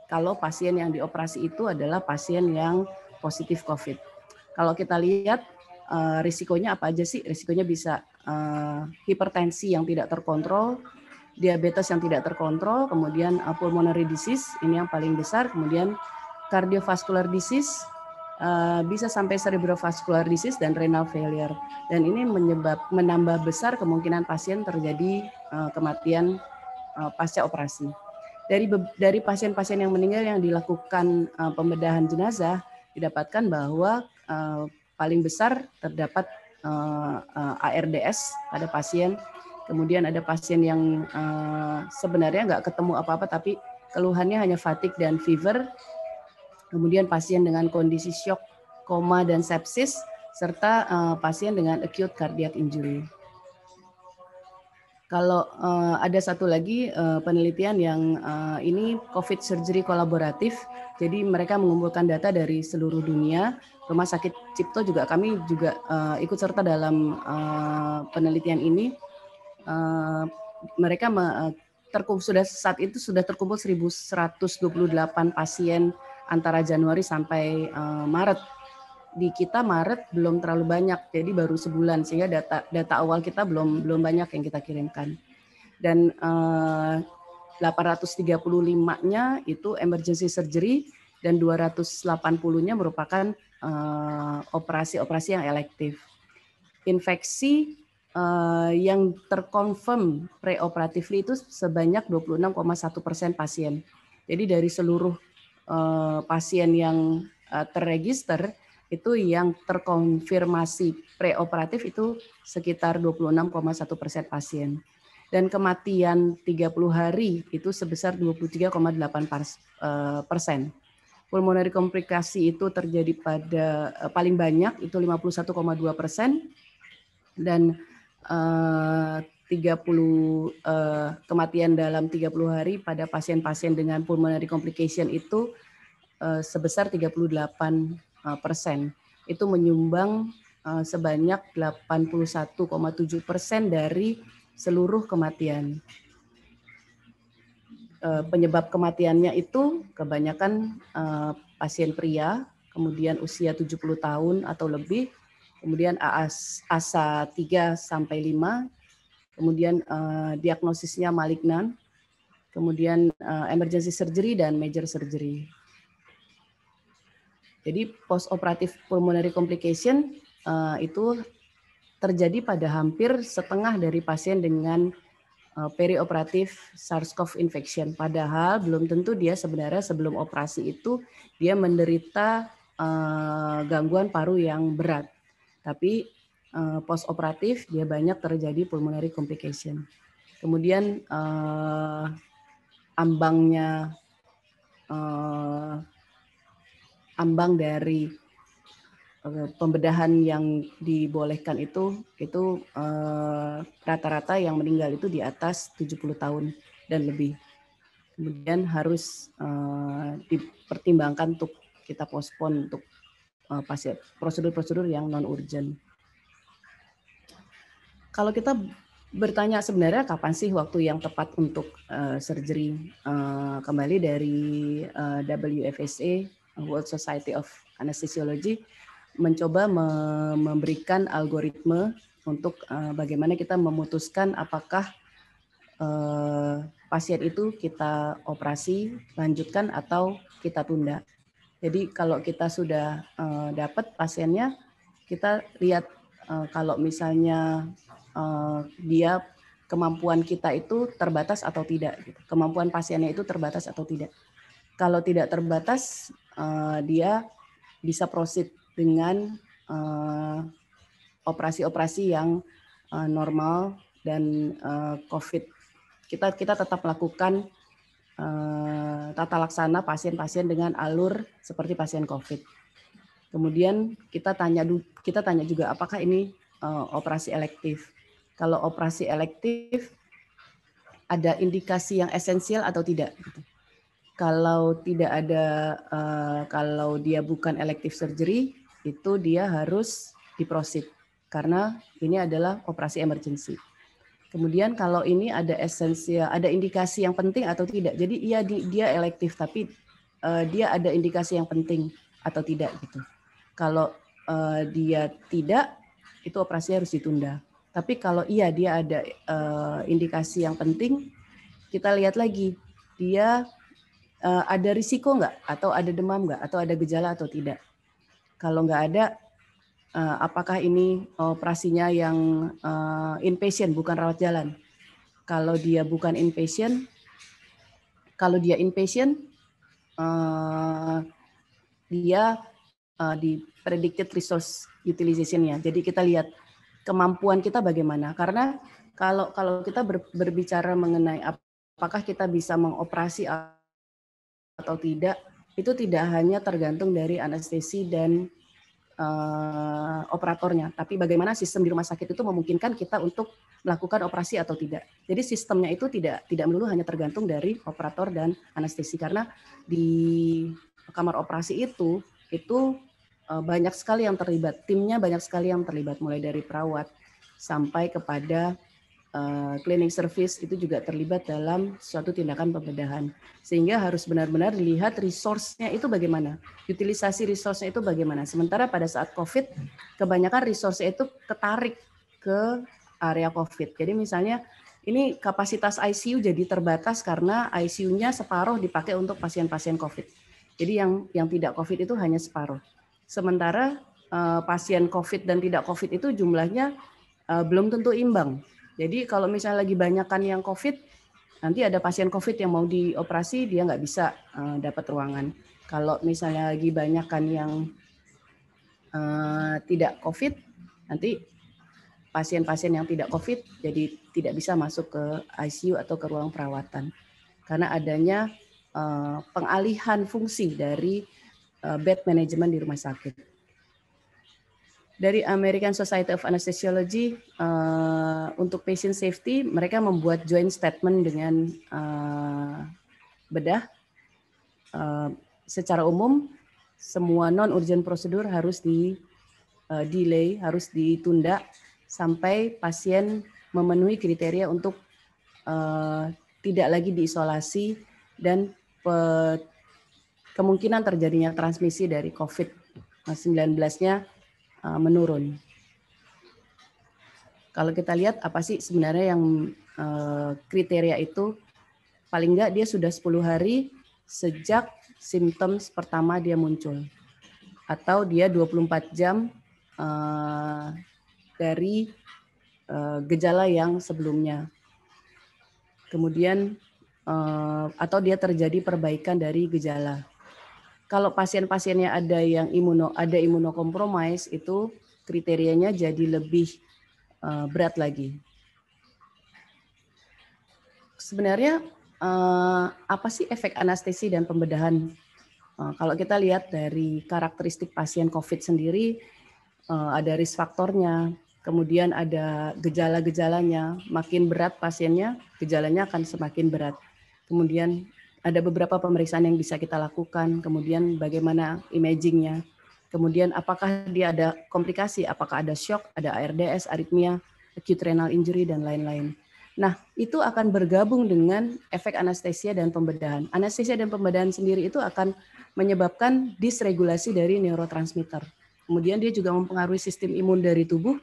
kalau pasien yang dioperasi itu adalah pasien yang positif COVID. Kalau kita lihat risikonya apa aja sih? Risikonya bisa hipertensi yang tidak terkontrol, diabetes yang tidak terkontrol, kemudian pulmonary disease, ini yang paling besar, kemudian cardiovascular disease, bisa sampai cerebrovascular disease dan renal failure. Dan ini menambah besar kemungkinan pasien terjadi kematian pasca operasi. Dari pasien-pasien yang meninggal yang dilakukan pembedahan jenazah, didapatkan bahwa paling besar terdapat ARDS pada pasien. Kemudian ada pasien yang sebenarnya nggak ketemu apa-apa, tapi keluhannya hanya fatigue dan fever. Kemudian pasien dengan kondisi shock, koma, dan sepsis, serta pasien dengan acute cardiac injury. Kalau ada satu lagi penelitian yang ini COVID surgery kolaboratif, jadi mereka mengumpulkan data dari seluruh dunia. Rumah Sakit Cipto juga kami juga ikut serta dalam penelitian ini. Mereka saat itu sudah terkumpul 1.128 pasien antara Januari sampai Maret. Di kita Maret belum terlalu banyak, jadi baru sebulan, sehingga data awal kita belum banyak yang kita kirimkan. Dan 835-nya itu emergency surgery dan 280-nya merupakan operasi-operasi yang elektif. Infeksi yang terkonfirm preoperatively itu sebanyak 26,1% pasien. Jadi dari seluruh pasien yang terregister, itu yang terkonfirmasi preoperatif itu sekitar 26,1% pasien. Dan kematian 30 hari itu sebesar 23,8%. Pulmonary komplikasi itu terjadi pada paling banyak itu 51,2%. Dan kematian dalam 30 hari pada pasien-pasien dengan pulmonary complication itu sebesar 38%. Itu menyumbang sebanyak 81,7% dari seluruh kematian. Penyebab kematiannya itu kebanyakan pasien pria, kemudian usia 70 tahun atau lebih, kemudian ASA 3 sampai 5, kemudian diagnosisnya malignan, kemudian emergency surgery dan major surgery. Jadi post-operative pulmonary complication itu terjadi pada hampir setengah dari pasien dengan perioperatif SARS-CoV infection. Padahal belum tentu dia sebenarnya sebelum operasi itu dia menderita gangguan paru yang berat. Tapi post-operatif dia banyak terjadi pulmonary complication. Kemudian ambang dari pembedahan yang dibolehkan itu rata-rata yang meninggal itu di atas 70 tahun dan lebih. Kemudian harus dipertimbangkan untuk kita postpone untuk prosedur-prosedur yang non-urgent. Kalau kita bertanya sebenarnya kapan sih waktu yang tepat untuk surgery. Kembali dari WFSA, World Society of Anesthesiology, mencoba memberikan algoritma untuk bagaimana kita memutuskan apakah pasien itu kita operasi, lanjutkan, atau kita tunda. Jadi kalau kita sudah dapat pasiennya, kita lihat kalau misalnya dia kemampuan kita itu terbatas atau tidak, kemampuan pasiennya itu terbatas atau tidak. Kalau tidak terbatas, dia bisa proceed dengan operasi-operasi yang normal dan COVID. Kita tetap melakukan tata laksana pasien-pasien dengan alur seperti pasien COVID. Kemudian kita tanya juga apakah ini operasi elektif. Kalau operasi elektif ada indikasi yang esensial atau tidak. Kalau tidak ada, kalau dia bukan elective surgery, itu dia harus diproceed karena ini adalah operasi emergency. Kemudian kalau ini ada esensial, ada indikasi yang penting atau tidak. Jadi iya dia elektif, tapi dia ada indikasi yang penting atau tidak gitu. Kalau dia tidak, itu operasi harus ditunda. Tapi kalau iya dia ada indikasi yang penting, kita lihat lagi dia ada risiko nggak, atau ada demam nggak, atau ada gejala atau tidak. Kalau nggak ada, apakah ini operasinya yang inpatient, bukan rawat jalan. Kalau dia bukan inpatient, kalau dia inpatient, dia di predicted resource utilization-nya. Jadi kita lihat kemampuan kita bagaimana. Karena kalau kita berbicara mengenai apakah kita bisa mengoperasi atau tidak, itu tidak hanya tergantung dari anestesi dan operatornya, tapi bagaimana sistem di rumah sakit itu memungkinkan kita untuk melakukan operasi atau tidak. Jadi sistemnya itu tidak melulu hanya tergantung dari operator dan anestesi, karena di kamar operasi itu banyak sekali yang terlibat, timnya banyak sekali yang terlibat, mulai dari perawat sampai kepada cleaning service itu juga terlibat dalam suatu tindakan pembedahan. Sehingga harus benar-benar dilihat resource-nya itu bagaimana, utilisasi resource-nya itu bagaimana. Sementara pada saat COVID, kebanyakan resource-nya itu ketarik ke area COVID. Jadi misalnya ini kapasitas ICU jadi terbatas karena ICU-nya separuh dipakai untuk pasien-pasien COVID. Jadi yang tidak COVID itu hanya separuh. Sementara pasien COVID dan tidak COVID itu jumlahnya belum tentu imbang. Jadi kalau misalnya lagi banyakan yang COVID, nanti ada pasien COVID yang mau dioperasi, dia nggak bisa dapat ruangan. Kalau misalnya lagi banyakan yang tidak COVID, nanti pasien-pasien yang tidak COVID jadi tidak bisa masuk ke ICU atau ke ruang perawatan. Karena adanya pengalihan fungsi dari bed management di rumah sakit. Dari American Society of Anesthesiology, untuk patient safety, mereka membuat joint statement dengan bedah. Secara umum, semua non-urgent prosedur harus delay, harus ditunda sampai pasien memenuhi kriteria untuk tidak lagi diisolasi dan kemungkinan terjadinya transmisi dari COVID-19-nya menurun. Kalau kita lihat apa sih sebenarnya yang kriteria itu, paling enggak dia sudah 10 hari sejak simptom pertama dia muncul, atau dia 24 jam dari gejala yang sebelumnya. Kemudian atau dia terjadi perbaikan dari gejala. Kalau pasien-pasiennya ada yang imunokompromis, itu kriterianya jadi lebih berat lagi. Sebenarnya apa sih efek anestesi dan pembedahan? Kalau kita lihat dari karakteristik pasien COVID sendiri, ada risk faktornya, kemudian ada gejala-gejalanya. Makin berat pasiennya, gejalanya akan semakin berat. Kemudian ada beberapa pemeriksaan yang bisa kita lakukan, kemudian bagaimana imagingnya, kemudian apakah dia ada komplikasi, apakah ada shock, ada ARDS, aritmia, acute renal injury, dan lain-lain. Nah, itu akan bergabung dengan efek anestesia dan pembedahan. Anestesia dan pembedahan sendiri itu akan menyebabkan disregulasi dari neurotransmitter. Kemudian dia juga mempengaruhi sistem imun dari tubuh.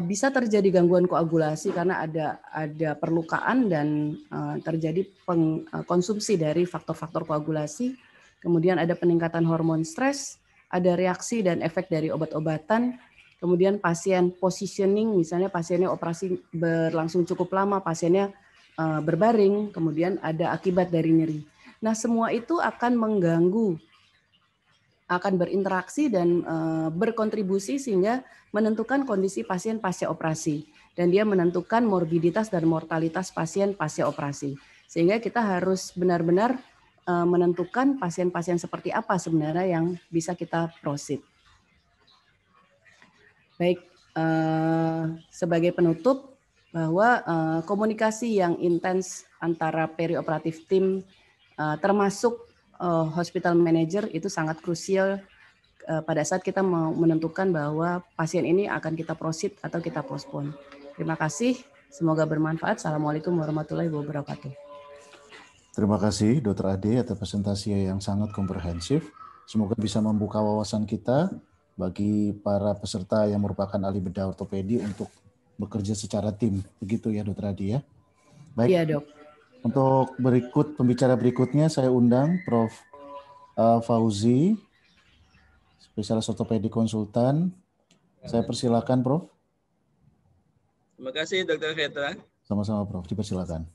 Bisa terjadi gangguan koagulasi karena ada perlukaan dan terjadi konsumsi dari faktor-faktor koagulasi. Kemudian ada peningkatan hormon stres, ada reaksi dan efek dari obat-obatan. Kemudian pasien positioning, misalnya pasiennya operasi berlangsung cukup lama, pasiennya berbaring, kemudian ada akibat dari nyeri. Nah, semua itu akan mengganggu, akan berinteraksi dan berkontribusi sehingga menentukan kondisi pasien pasca operasi. Dan dia menentukan morbiditas dan mortalitas pasien pasca operasi. Sehingga kita harus benar-benar menentukan pasien-pasien seperti apa sebenarnya yang bisa kita proceed. Baik, sebagai penutup bahwa komunikasi yang intens antara perioperatif tim termasuk hospital manager itu sangat krusial pada saat kita mau menentukan bahwa pasien ini akan kita proceed atau kita postpone. Terima kasih, semoga bermanfaat. Assalamualaikum warahmatullahi wabarakatuh. Terima kasih Dr. Ade atas presentasi yang sangat komprehensif. Semoga bisa membuka wawasan kita bagi para peserta yang merupakan ahli bedah ortopedi untuk bekerja secara tim. Begitu ya Dr. Ade ya. Baik. Iya, Dok. Untuk pembicara berikutnya saya undang Prof. Fauzi, spesialis ortopedi konsultan. Saya persilakan Prof. Terima kasih Dr. Vetra. Sama-sama Prof, dipersilakan.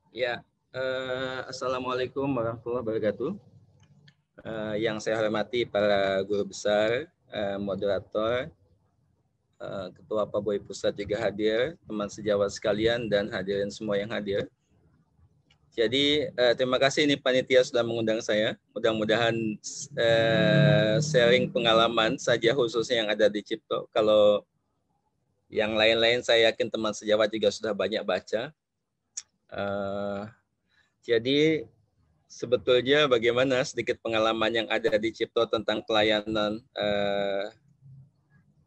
Ya, Assalamualaikum warahmatullahi wabarakatuh. Yang saya hormati para guru besar, moderator, Ketua Paboi Pusat juga hadir, teman sejawat sekalian, dan hadirin semua yang hadir. Jadi terima kasih ini panitia sudah mengundang saya. Mudah-mudahan sharing pengalaman saja khususnya yang ada di Cipto. Kalau yang lain-lain saya yakin teman sejawat juga sudah banyak baca. Jadi sebetulnya bagaimana sedikit pengalaman yang ada di Cipto tentang pelayanan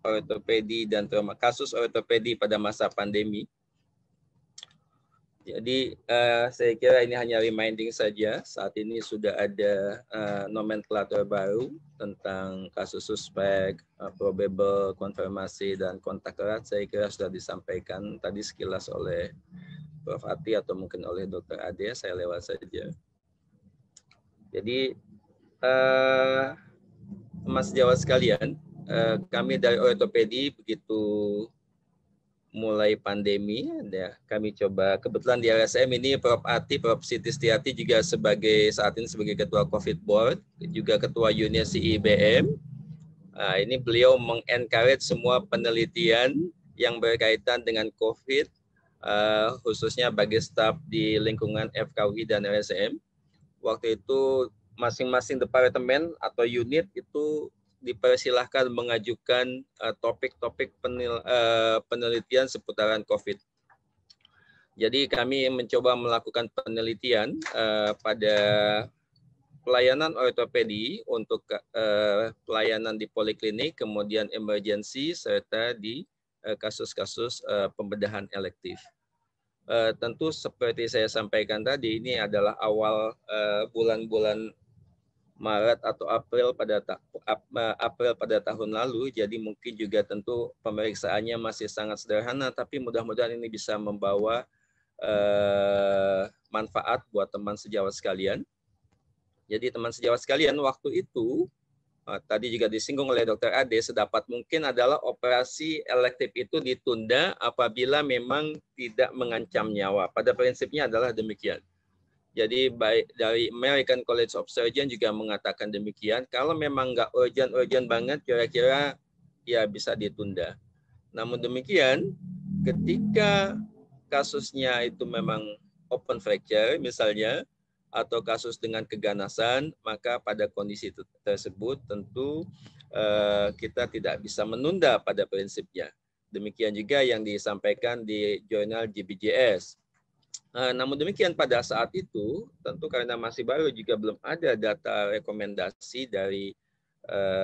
ortopedi dan trauma, kasus ortopedi pada masa pandemi. Jadi saya kira ini hanya reminding saja. Saat ini sudah ada nomenklatur baru tentang kasus suspek, probable, konfirmasi, dan kontak erat. Saya kira sudah disampaikan tadi sekilas oleh Prof. Ati atau mungkin oleh Dr. Ade, saya lewat saja. Jadi teman sejawat sekalian, kami dari ortopedi begitu mulai pandemi, ya, kami coba, kebetulan di RSM ini Prof. Ati, Prof. Siti Setiati juga saat ini sebagai Ketua COVID Board, juga Ketua Unit IBM. Ini beliau mengencourage semua penelitian yang berkaitan dengan COVID, khususnya bagi staf di lingkungan FKUI dan RSM. Waktu itu masing-masing departemen atau unit itu dipersilahkan mengajukan topik-topik penelitian seputaran COVID. Jadi kami mencoba melakukan penelitian pada pelayanan ortopedi untuk pelayanan di poliklinik, kemudian emergency, serta di kasus-kasus pembedahan elektif. Tentu seperti saya sampaikan tadi, ini adalah awal bulan-bulan Maret atau April pada tahun lalu, jadi mungkin juga tentu pemeriksaannya masih sangat sederhana, tapi mudah-mudahan ini bisa membawa manfaat buat teman sejawat sekalian. Jadi teman sejawat sekalian, waktu itu tadi juga disinggung oleh Dr. Ade, sedapat mungkin adalah operasi elektif itu ditunda apabila memang tidak mengancam nyawa. Pada prinsipnya adalah demikian. Jadi baik dari American College of Surgeons juga mengatakan demikian. Kalau memang nggak urgent banget, kira-kira ya bisa ditunda. Namun demikian, ketika kasusnya itu memang open fracture misalnya, atau kasus dengan keganasan, maka pada kondisi tersebut tentu kita tidak bisa menunda pada prinsipnya. Demikian juga yang disampaikan di jurnal JBJS. Namun demikian pada saat itu, tentu karena masih baru juga belum ada data rekomendasi dari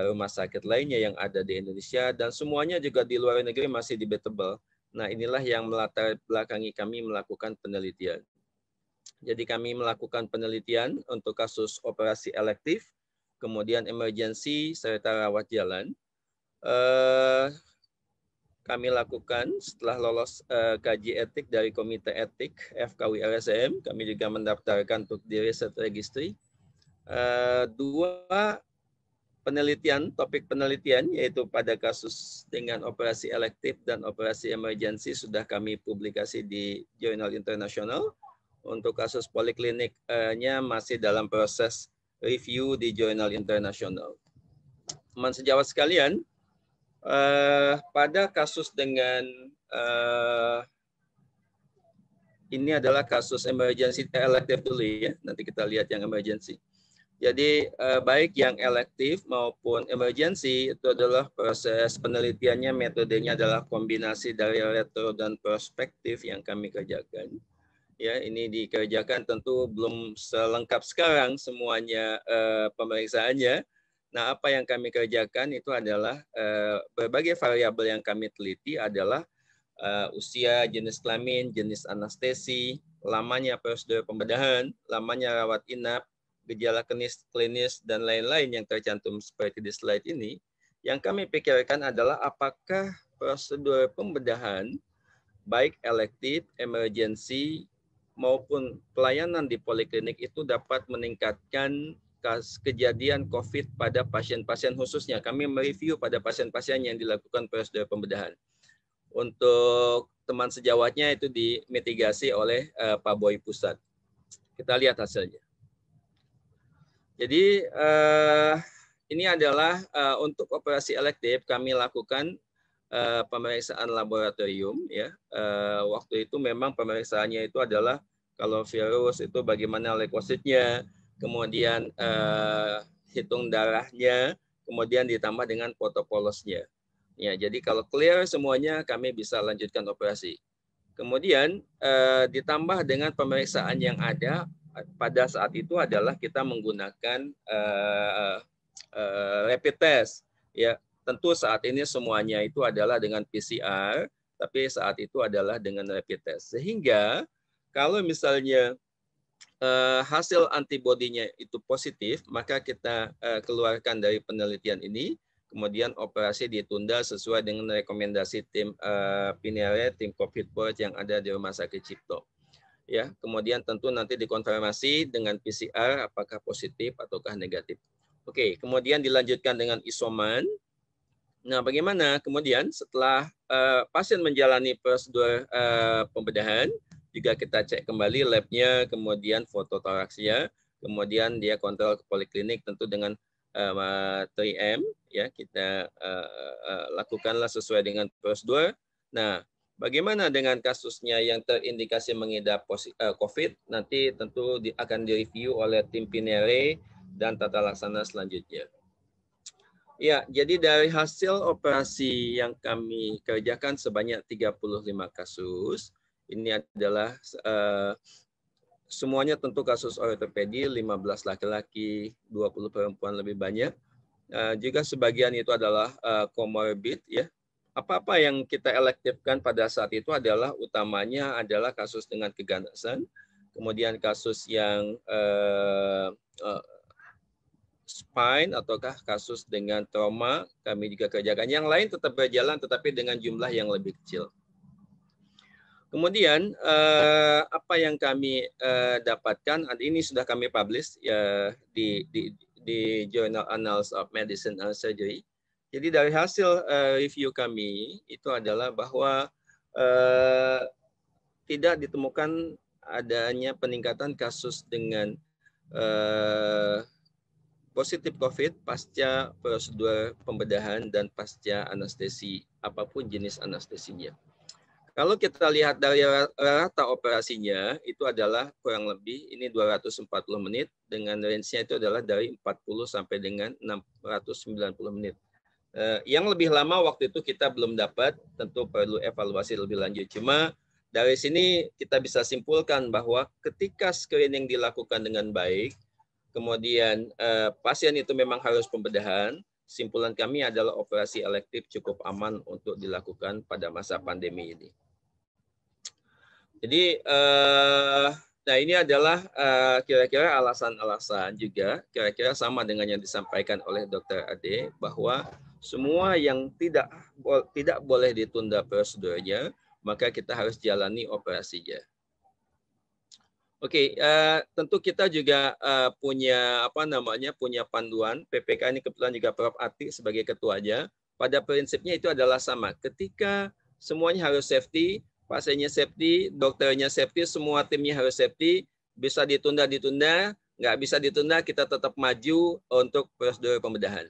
rumah sakit lainnya yang ada di Indonesia, dan semuanya juga di luar negeri masih debatable. Nah, inilah yang melatar belakangi kami melakukan penelitian. Jadi kami melakukan penelitian untuk kasus operasi elektif, kemudian emergensi, serta rawat jalan. Kami lakukan setelah lolos kaji etik dari Komite Etik FKW LSM, kami juga mendaftarkan untuk di Research Registry. Dua penelitian, topik penelitian, yaitu pada kasus dengan operasi elektif dan operasi emergensi sudah kami publikasi di jurnal internasional. Untuk kasus polikliniknya masih dalam proses review di jurnal internasional. Teman sejawat sekalian, pada kasus dengan ini adalah kasus emergency elektif dulu ya, nanti kita lihat yang emergency. Jadi baik yang elektif maupun emergency itu adalah proses penelitiannya, metodenya adalah kombinasi dari retro dan prospektif yang kami kerjakan. Ya, ini dikerjakan tentu belum selengkap sekarang semuanya pemeriksaannya. Nah, apa yang kami kerjakan itu adalah berbagai variabel yang kami teliti adalah usia, jenis kelamin, jenis anestesi, lamanya prosedur pembedahan, lamanya rawat inap, gejala klinis, dan lain-lain yang tercantum seperti di slide ini. Yang kami pikirkan adalah apakah prosedur pembedahan, baik elektif, emergensi, maupun pelayanan di poliklinik itu dapat meningkatkan kejadian COVID pada pasien-pasien khususnya. Kami mereview pada pasien-pasien yang dilakukan prosedur pembedahan. Untuk teman sejawatnya itu dimitigasi oleh Pak Boy Pusat. Kita lihat hasilnya. Jadi ini adalah untuk operasi elektif kami lakukan pemeriksaan laboratorium ya. Waktu itu memang pemeriksaannya itu adalah kalau virus itu bagaimana leukositnya, kemudian hitung darahnya, kemudian ditambah dengan fotopolosnya. Ya, jadi kalau clear semuanya kami bisa lanjutkan operasi. Kemudian ditambah dengan pemeriksaan yang ada pada saat itu adalah kita menggunakan rapid test ya. Tentu saat ini semuanya itu adalah dengan PCR, tapi saat itu adalah dengan rapid test. Sehingga kalau misalnya hasil antibodinya itu positif, maka kita keluarkan dari penelitian ini, kemudian operasi ditunda sesuai dengan rekomendasi tim PINERE, tim COVID Board yang ada di Rumah Sakit Cipto. Ya, kemudian tentu nanti dikonfirmasi dengan PCR apakah positif ataukah negatif. Oke, kemudian dilanjutkan dengan isoman. Nah, bagaimana kemudian setelah pasien menjalani prosedur pembedahan, juga kita cek kembali labnya, kemudian fototoraksnya, kemudian dia kontrol ke poliklinik tentu dengan 3M, ya kita lakukanlah sesuai dengan prosedur. Nah, bagaimana dengan kasusnya yang terindikasi mengidap COVID? Nanti tentu akan direview oleh tim PINERE dan tata laksana selanjutnya. Ya, jadi dari hasil operasi yang kami kerjakan sebanyak 35 kasus, ini adalah semuanya tentu kasus ortopedi, 15 laki-laki, 20 perempuan lebih banyak. Juga sebagian itu adalah comorbid ya. Apa-apa yang kita elektifkan pada saat itu adalah utamanya adalah kasus dengan keganasan, kemudian kasus yang spine ataukah kasus dengan trauma kami juga kerjakan. Yang lain tetap berjalan tetapi dengan jumlah yang lebih kecil. Kemudian apa yang kami dapatkan, ini sudah kami publish ya di Journal Annals of Medicine and Surgery. Jadi dari hasil review kami itu adalah bahwa tidak ditemukan adanya peningkatan kasus dengan positif COVID pasca prosedur pembedahan dan pasca anestesi, apapun jenis anestesinya. Kalau kita lihat dari rata operasinya itu adalah kurang lebih ini 240 menit dengan range-nya itu adalah dari 40 sampai dengan 690 menit. Yang lebih lama waktu itu kita belum dapat, tentu perlu evaluasi lebih lanjut. Cuma dari sini kita bisa simpulkan bahwa ketika screening dilakukan dengan baik, kemudian pasien itu memang harus pembedahan, simpulan kami adalah operasi elektif cukup aman untuk dilakukan pada masa pandemi ini. Jadi, nah ini adalah kira-kira alasan-alasan juga, kira-kira sama dengan yang disampaikan oleh Dr. Ade, bahwa semua yang tidak boleh ditunda prosedurnya, maka kita harus jalani operasinya. Oke, tentu kita juga punya punya panduan PPK ini, kebetulan juga Prof. Ati sebagai ketuanya. Pada prinsipnya itu adalah sama. Ketika semuanya harus safety, pasiennya safety, dokternya safety, semua timnya harus safety, bisa ditunda, nggak bisa ditunda, kita tetap maju untuk prosedur pembedahan.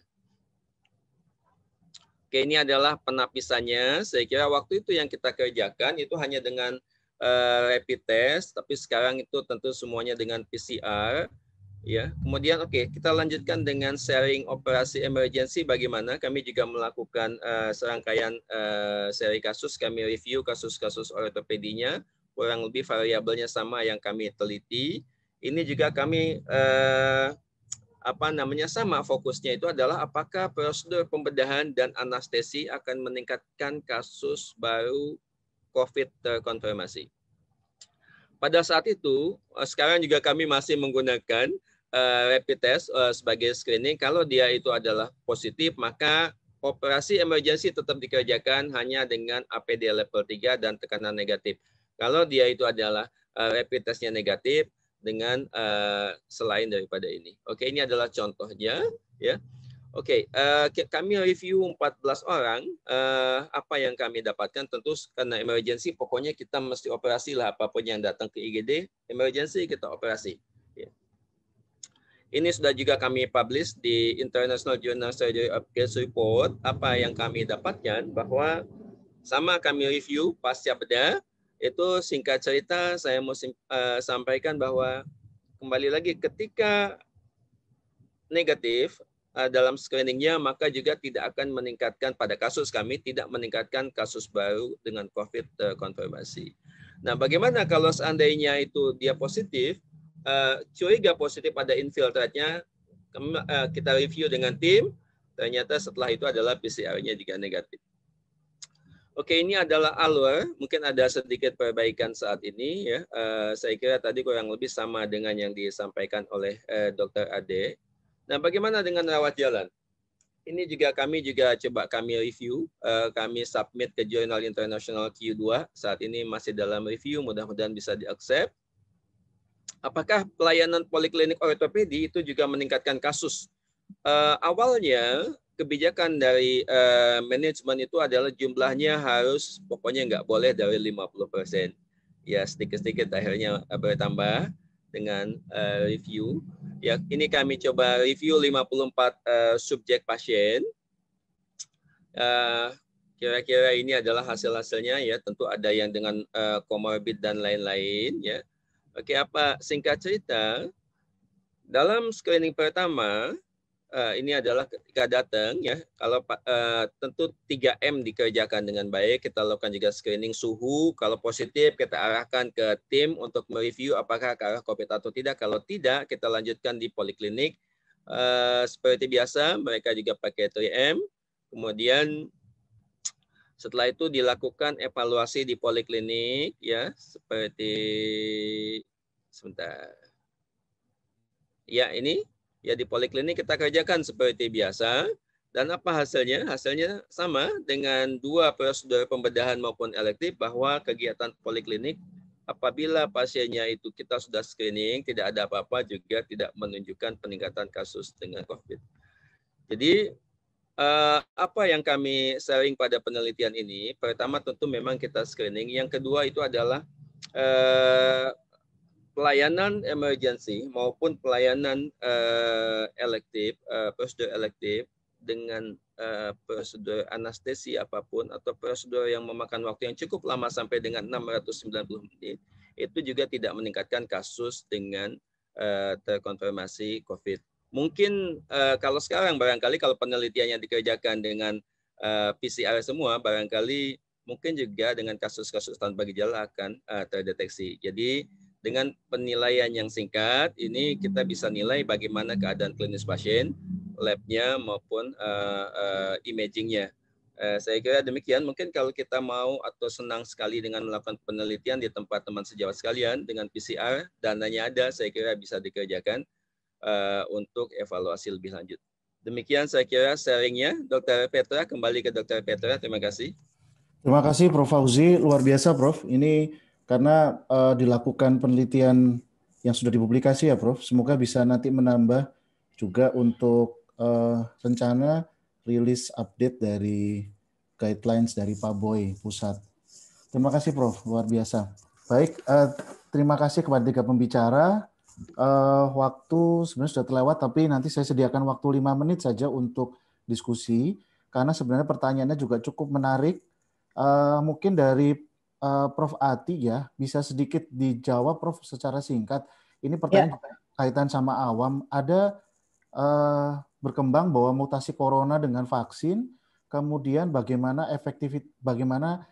Oke, ini adalah penapisannya. Saya kira waktu itu yang kita kerjakan itu hanya dengan rapid test, tapi sekarang itu tentu semuanya dengan PCR. Ya, kemudian kita lanjutkan dengan sharing operasi emergency. Bagaimana kami juga melakukan serangkaian seri kasus, kami review kasus-kasus ortopedinya, kurang lebih variabelnya sama yang kami teliti. Ini juga kami sama fokusnya itu adalah apakah prosedur pembedahan dan anestesi akan meningkatkan kasus baru COVID terkonfirmasi. Pada saat itu, sekarang juga kami masih menggunakan rapid test sebagai screening. Kalau dia itu adalah positif, maka operasi emergency tetap dikerjakan hanya dengan APD level 3 dan tekanan negatif. Kalau dia itu adalah rapid testnya negatif dengan selain daripada ini. Oke, ini adalah contohnya, ya. Oke, kami review 14 orang. Apa yang kami dapatkan tentu karena emergency, pokoknya kita mesti operasi lah, apapun yang datang ke IGD, emergency kita operasi. Ya. Ini sudah juga kami publish di International Journal Surgery of Case Report. Apa yang kami dapatkan bahwa sama kami review pasca bedah, itu singkat cerita saya mau sampaikan bahwa kembali lagi ketika negatif dalam screeningnya, maka juga tidak akan meningkatkan, pada kasus kami tidak meningkatkan kasus baru dengan COVID terkonfirmasi. Nah, bagaimana kalau seandainya itu dia positif, curiga positif pada infiltratnya, kita review dengan tim, ternyata setelah itu adalah PCR-nya juga negatif. Oke, ini adalah alur, mungkin ada sedikit perbaikan saat ini, ya. Saya kira tadi kurang lebih sama dengan yang disampaikan oleh Dr. Ade. Nah, bagaimana dengan rawat jalan? Ini juga kami review, kami submit ke Jurnal International Q2. Saat ini masih dalam review, mudah-mudahan bisa di-accept. Apakah pelayanan poliklinik ortopedi itu juga meningkatkan kasus? Awalnya kebijakan dari manajemen itu adalah jumlahnya harus pokoknya nggak boleh dari 50%. Ya, sedikit-sedikit akhirnya bertambah dengan review. Ya, ini kami coba review 54 subjek pasien. Kira-kira ini adalah hasil-hasilnya, ya. Tentu ada yang dengan comorbid dan lain-lain, ya. Oke, singkat cerita, dalam screening pertama, ini adalah ketika datang, ya, kalau tentu 3M dikerjakan dengan baik, kita lakukan juga screening suhu, kalau positif kita arahkan ke tim untuk mereview apakah ke arah COVID atau tidak, kalau tidak kita lanjutkan di poliklinik. Seperti biasa mereka juga pakai 3M, kemudian setelah itu dilakukan evaluasi di poliklinik, ya, seperti sebentar. Ya, ini ya di poliklinik kita kerjakan seperti biasa. Dan apa hasilnya? Hasilnya sama dengan dua prosedur pembedahan maupun elektif, bahwa kegiatan poliklinik apabila pasiennya itu kita sudah screening, tidak ada apa-apa, juga tidak menunjukkan peningkatan kasus dengan COVID. Jadi apa yang kami sharing pada penelitian ini, pertama tentu memang kita screening. Yang kedua itu adalah pelayanan emergency maupun pelayanan elektif, prosedur elektif dengan prosedur anestesi apapun atau prosedur yang memakan waktu yang cukup lama sampai dengan 690 menit, itu juga tidak meningkatkan kasus dengan terkonfirmasi COVID. Mungkin kalau sekarang barangkali kalau penelitiannya dikerjakan dengan PCR semua, barangkali mungkin juga dengan kasus-kasus tanpa gejala akan terdeteksi. Jadi dengan penilaian yang singkat, ini kita bisa nilai bagaimana keadaan klinis pasien, labnya maupun imagingnya. Saya kira demikian. Mungkin kalau kita mau atau senang sekali dengan melakukan penelitian di tempat teman sejawat sekalian dengan PCR, dananya ada, saya kira bisa dikerjakan untuk evaluasi lebih lanjut. Demikian saya kira sharingnya. Dr. Petra, kembali ke Dr. Petra. Terima kasih. Terima kasih Prof. Fauzi, luar biasa Prof. Ini karena dilakukan penelitian yang sudah dipublikasi ya Prof. Semoga bisa nanti menambah juga untuk rencana rilis update dari guidelines dari Pak Boy Pusat. Terima kasih Prof, luar biasa. Baik, terima kasih kepada 3 pembicara. Waktu sebenarnya sudah terlewat, tapi nanti saya sediakan waktu 5 menit saja untuk diskusi, karena sebenarnya pertanyaannya juga cukup menarik. Mungkin dari Prof. Ati ya, bisa sedikit dijawab Prof. secara singkat. Ini pertanyaan kaitan sama awam. Ada berkembang bahwa mutasi corona dengan vaksin, kemudian bagaimana bagaimana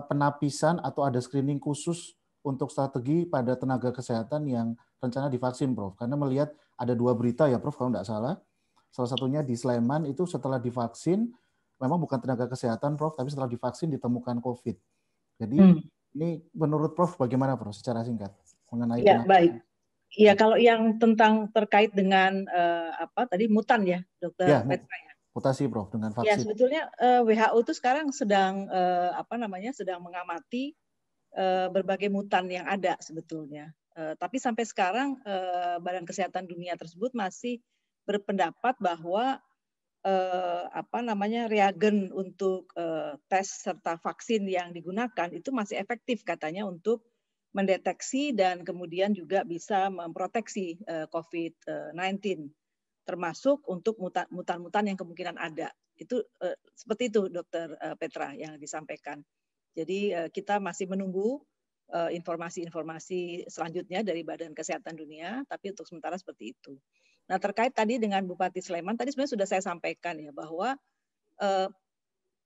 penapisan atau ada screening khusus untuk strategi pada tenaga kesehatan yang rencana divaksin, Prof. Karena melihat ada 2 berita ya, Prof, kalau tidak salah. Salah satunya di Sleman itu setelah divaksin, memang bukan tenaga kesehatan, Prof, tapi setelah divaksin ditemukan COVID. Jadi ini menurut Prof bagaimana, Prof, secara singkat mengenai ya, baik. Ya, kalau yang tentang terkait dengan tadi mutan ya, Dokter Petra ya. Mutasi, Prof, dengan vaksin. Ya, sebetulnya WHO itu sekarang sedang sedang mengamati berbagai mutan yang ada sebetulnya. Tapi sampai sekarang Badan Kesehatan Dunia tersebut masih berpendapat bahwa reagen untuk tes serta vaksin yang digunakan itu masih efektif katanya untuk mendeteksi dan kemudian juga bisa memproteksi COVID-19, termasuk untuk mutan-mutan yang kemungkinan ada. Itu seperti itu, Dokter Petra, yang disampaikan. Jadi kita masih menunggu informasi-informasi selanjutnya dari Badan Kesehatan Dunia, tapi untuk sementara seperti itu. Nah, terkait tadi dengan Bupati Sleman, tadi sebenarnya sudah saya sampaikan ya bahwa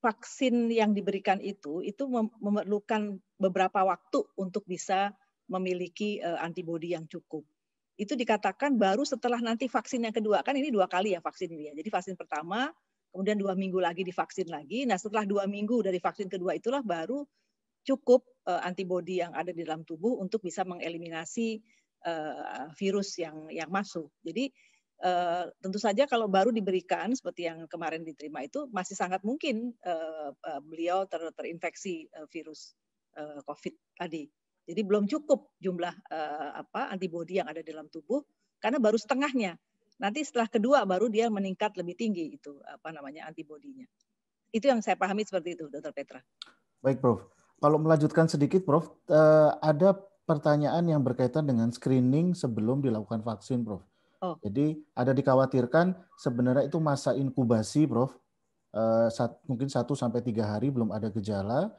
vaksin yang diberikan itu memerlukan beberapa waktu untuk bisa memiliki antibodi yang cukup. Itu dikatakan baru setelah nanti vaksin yang kedua, kan ini 2 kali ya vaksin ini ya. Jadi vaksin pertama, kemudian 2 minggu lagi divaksin lagi. Nah, setelah 2 minggu dari vaksin kedua itulah baru cukup antibodi yang ada di dalam tubuh untuk bisa mengeliminasi virus yang masuk. Jadi tentu saja kalau baru diberikan seperti yang kemarin diterima itu masih sangat mungkin beliau terinfeksi virus COVID tadi. Jadi belum cukup jumlah antibodi yang ada di dalam tubuh karena baru setengahnya. Nanti setelah kedua baru dia meningkat lebih tinggi itu antibodinya. Itu yang saya pahami seperti itu, Dr. Petra. Baik, Prof. Kalau melanjutkan sedikit, Prof, ada pertanyaan yang berkaitan dengan screening sebelum dilakukan vaksin, Prof. Jadi ada dikhawatirkan sebenarnya itu masa inkubasi, Prof. Mungkin 1 sampai 3 hari belum ada gejala.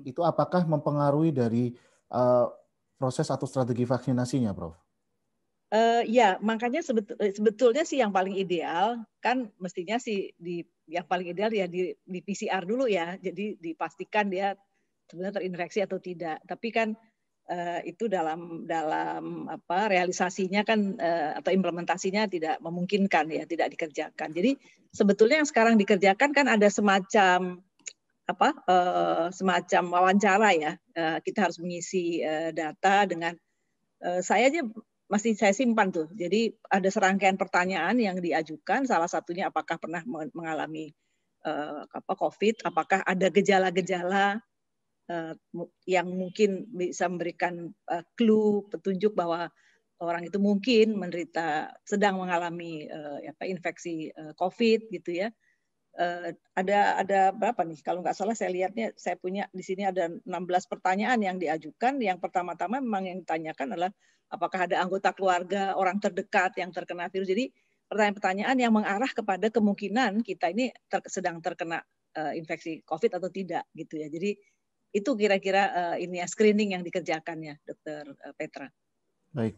Itu apakah mempengaruhi dari proses atau strategi vaksinasinya, Prof? Ya, makanya sebetulnya sih yang paling ideal kan mestinya sih yang paling ideal ya di PCR dulu ya. Jadi dipastikan dia sebenarnya terinfeksi atau tidak. Tapi kan itu dalam realisasinya kan atau implementasinya tidak memungkinkan ya, tidak dikerjakan. Jadi sebetulnya yang sekarang dikerjakan kan ada semacam semacam wawancara ya. Kita harus mengisi data dengan saya aja masih saya simpan tuh. Jadi ada serangkaian pertanyaan yang diajukan. Salah satunya apakah pernah mengalami COVID, apakah ada gejala-gejala yang mungkin bisa memberikan clue, petunjuk bahwa orang itu mungkin sedang mengalami infeksi COVID gitu ya. Ada berapa nih? Kalau nggak salah saya lihatnya, saya punya di sini ada 16 pertanyaan yang diajukan. Yang pertama-tama memang yang ditanyakan adalah apakah ada anggota keluarga, orang terdekat yang terkena virus. Jadi pertanyaan-pertanyaan yang mengarah kepada kemungkinan kita ini sedang terkena infeksi COVID atau tidak gitu ya. Jadi itu kira-kira ini ya screening yang dikerjakan ya, Dr. Petra. Baik,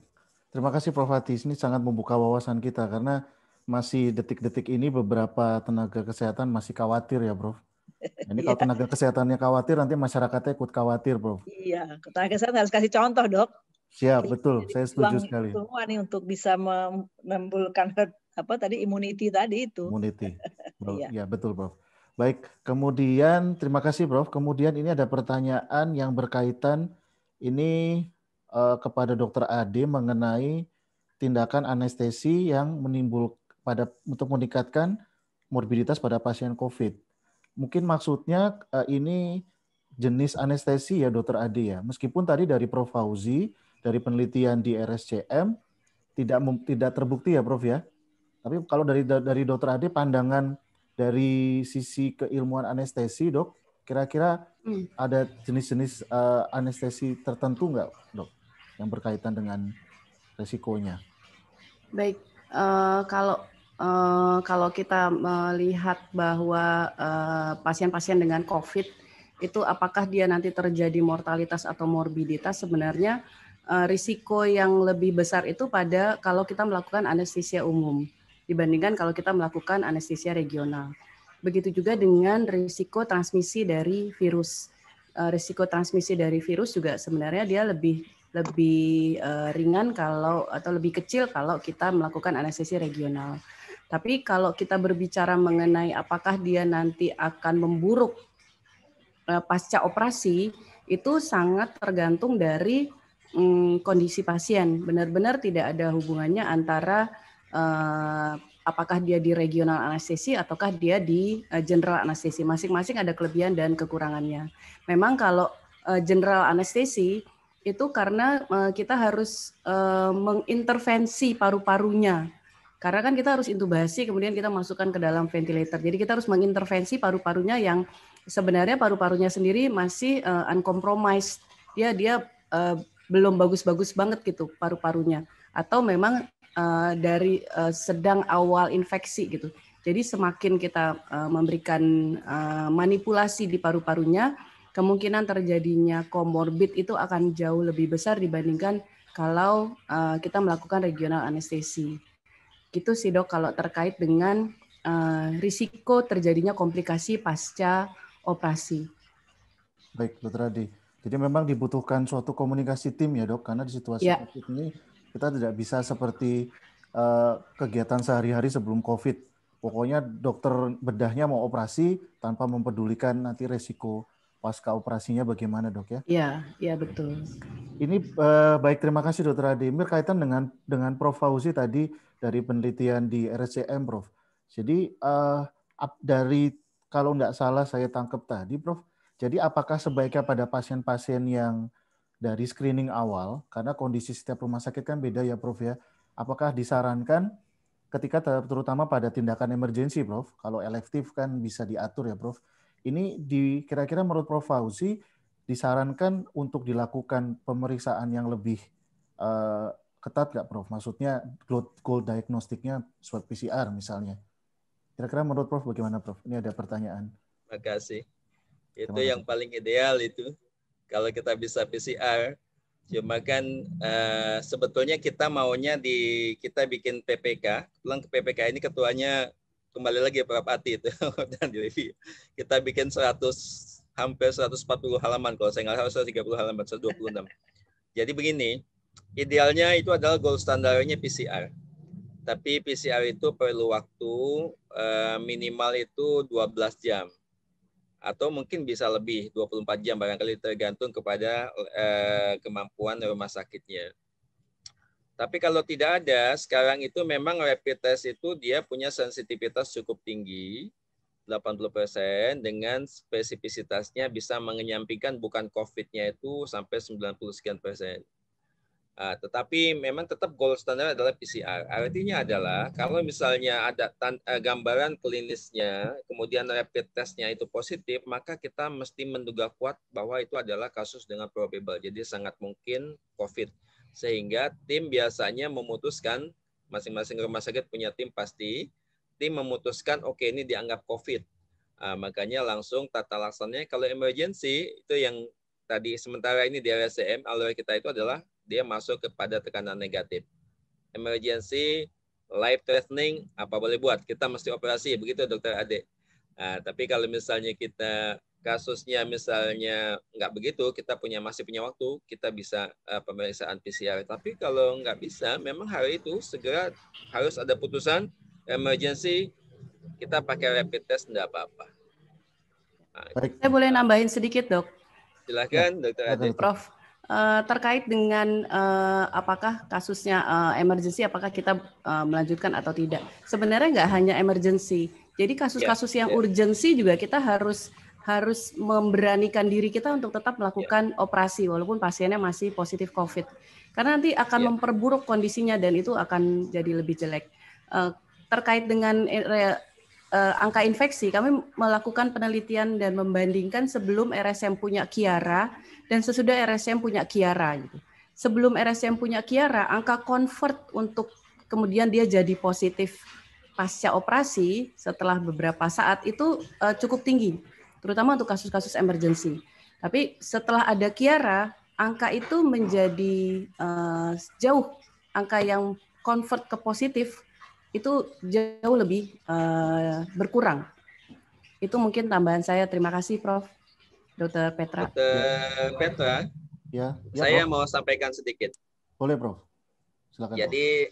terima kasih Prof. Hati. Ini sangat membuka wawasan kita karena masih detik-detik ini beberapa tenaga kesehatan masih khawatir ya, Prof. Ini kalau tenaga kesehatannya khawatir, nanti masyarakatnya ikut khawatir, Prof. Iya, tenaga kesehatan harus kasih contoh, Dok. Siap, betul. Saya setuju sekali. Semua nih untuk bisa menimbulkan immunity tadi itu. Immunity. Ya, betul, Prof. Baik, kemudian terima kasih, Prof. Kemudian ini ada pertanyaan yang berkaitan ini kepada Dr. Ade mengenai tindakan anestesi yang untuk meningkatkan morbiditas pada pasien COVID. Mungkin maksudnya ini jenis anestesi ya, Dr. Ade ya. Meskipun tadi dari Prof. Fauzi dari penelitian di RSCM tidak terbukti ya, Prof ya. Tapi kalau dari Dr. Ade pandangan dari sisi keilmuan anestesi, Dok, kira-kira ada jenis-jenis anestesi tertentu nggak, Dok, yang berkaitan dengan resikonya? Baik, kalau kita melihat bahwa pasien-pasien dengan COVID itu apakah dia nanti terjadi mortalitas atau morbiditas, sebenarnya risiko yang lebih besar itu pada kalau kita melakukan anestesia umum dibandingkan kalau kita melakukan anestesia regional. Begitu juga dengan risiko transmisi dari virus. Risiko transmisi dari virus juga sebenarnya dia lebih ringan atau lebih kecil kalau kita melakukan anestesi regional. Tapi kalau kita berbicara mengenai apakah dia nanti akan memburuk pasca operasi, itu sangat tergantung dari kondisi pasien. Benar-benar tidak ada hubungannya antara apakah dia di regional anestesi ataukah dia di general anestesi. Masing-masing ada kelebihan dan kekurangannya. Memang kalau general anestesi itu karena kita harus mengintervensi paru-parunya. Karena kan kita harus intubasi, kemudian kita masukkan ke dalam ventilator. Jadi kita harus mengintervensi paru-parunya yang sebenarnya paru-parunya sendiri masih uncompromised. Dia belum bagus-bagus banget gitu paru-parunya. Atau memang dari sedang awal infeksi gitu. Jadi semakin kita memberikan manipulasi di paru-parunya, kemungkinan terjadinya komorbid itu akan jauh lebih besar dibandingkan kalau kita melakukan regional anestesi. Gitu sih, Dok, kalau terkait dengan risiko terjadinya komplikasi pasca operasi. Baik, Dr. Ade. Jadi memang dibutuhkan suatu komunikasi tim ya, Dok, karena di situasi COVID ini kita tidak bisa seperti kegiatan sehari-hari sebelum COVID. Pokoknya dokter bedahnya mau operasi tanpa mempedulikan nanti resiko pasca operasinya bagaimana, Dok ya? Iya betul. Ini baik, terima kasih Dr. Ade. Berkaitan dengan Prof. Fauzi tadi dari penelitian di RSCM, Prof. Jadi dari kalau nggak salah saya tangkap tadi, Prof. Jadi apakah sebaiknya pada pasien-pasien yang dari screening awal, karena kondisi setiap rumah sakit kan beda ya, Prof ya. Apakah disarankan ketika terutama pada tindakan emergensi, Prof, kalau elektif kan bisa diatur ya, Prof. Ini kira-kira menurut Prof Fauzi disarankan untuk dilakukan pemeriksaan yang lebih ketat nggak, Prof? Maksudnya gold diagnostiknya swab PCR misalnya. Kira-kira menurut Prof bagaimana, Prof? Ini ada pertanyaan. Terima kasih. Itu yang paling ideal itu. Kalau kita bisa PCR, cuma kan sebetulnya kita maunya kita bikin PPK, pulang ke PPK ini ketuanya kembali lagi Prof. Ati itu dan kita bikin hampir 140 halaman, kalau saya nggak salah 130 halaman, 126. Jadi begini, idealnya itu adalah gold standarnya PCR. Tapi PCR itu perlu waktu minimal itu 12 jam. Atau mungkin bisa lebih 24 jam barangkali tergantung kepada kemampuan rumah sakitnya. Tapi kalau tidak ada, sekarang itu memang rapid test itu dia punya sensitivitas cukup tinggi, 80%, dengan spesifisitasnya bisa menyampingkan bukan COVID-nya itu sampai 90 sekian persen. Tetapi memang tetap gold standar adalah PCR. Artinya adalah kalau misalnya ada gambaran klinisnya, kemudian rapid testnya itu positif, maka kita mesti menduga kuat bahwa itu adalah kasus dengan probable. Jadi sangat mungkin COVID. Sehingga tim biasanya memutuskan masing-masing rumah sakit punya tim pasti. Tim memutuskan oke ini dianggap COVID. Makanya langsung tata laksananya kalau emergency itu yang tadi sementara ini di RSCM alur kita itu adalah dia masuk kepada tekanan negatif. Emergency, life threatening, apa boleh buat? Kita mesti operasi, begitu Dokter Ade. Tapi kalau misalnya kita kasusnya misalnya nggak begitu, kita masih punya waktu, kita bisa pemeriksaan PCR. Tapi kalau nggak bisa, memang hari itu segera harus ada putusan emergency, kita pakai rapid test, nggak apa-apa. Saya boleh nambahin sedikit, Dok? Silakan, Dokter Ade. Prof, terkait dengan apakah kasusnya emergency, apakah kita melanjutkan atau tidak. Sebenarnya nggak hanya emergency. Jadi kasus-kasus yang urgensi juga kita harus memberanikan diri kita untuk tetap melakukan operasi walaupun pasiennya masih positif COVID. Karena nanti akan memperburuk kondisinya dan itu akan jadi lebih jelek. Terkait dengan angka infeksi, kami melakukan penelitian dan membandingkan sebelum RSCM punya Kiara dan sesudah RSCM punya Kiara. Gitu. Sebelum RSCM punya Kiara, angka convert untuk kemudian dia jadi positif pasca operasi setelah beberapa saat itu cukup tinggi, terutama untuk kasus-kasus emergency. Tapi setelah ada Kiara, angka itu menjadi jauh, angka yang convert ke positif itu jauh lebih berkurang. Itu mungkin tambahan saya. Terima kasih, Prof. Dr. Petra. Dr. Petra, saya Prof. Mau sampaikan sedikit. Boleh, Prof. Silakan. Jadi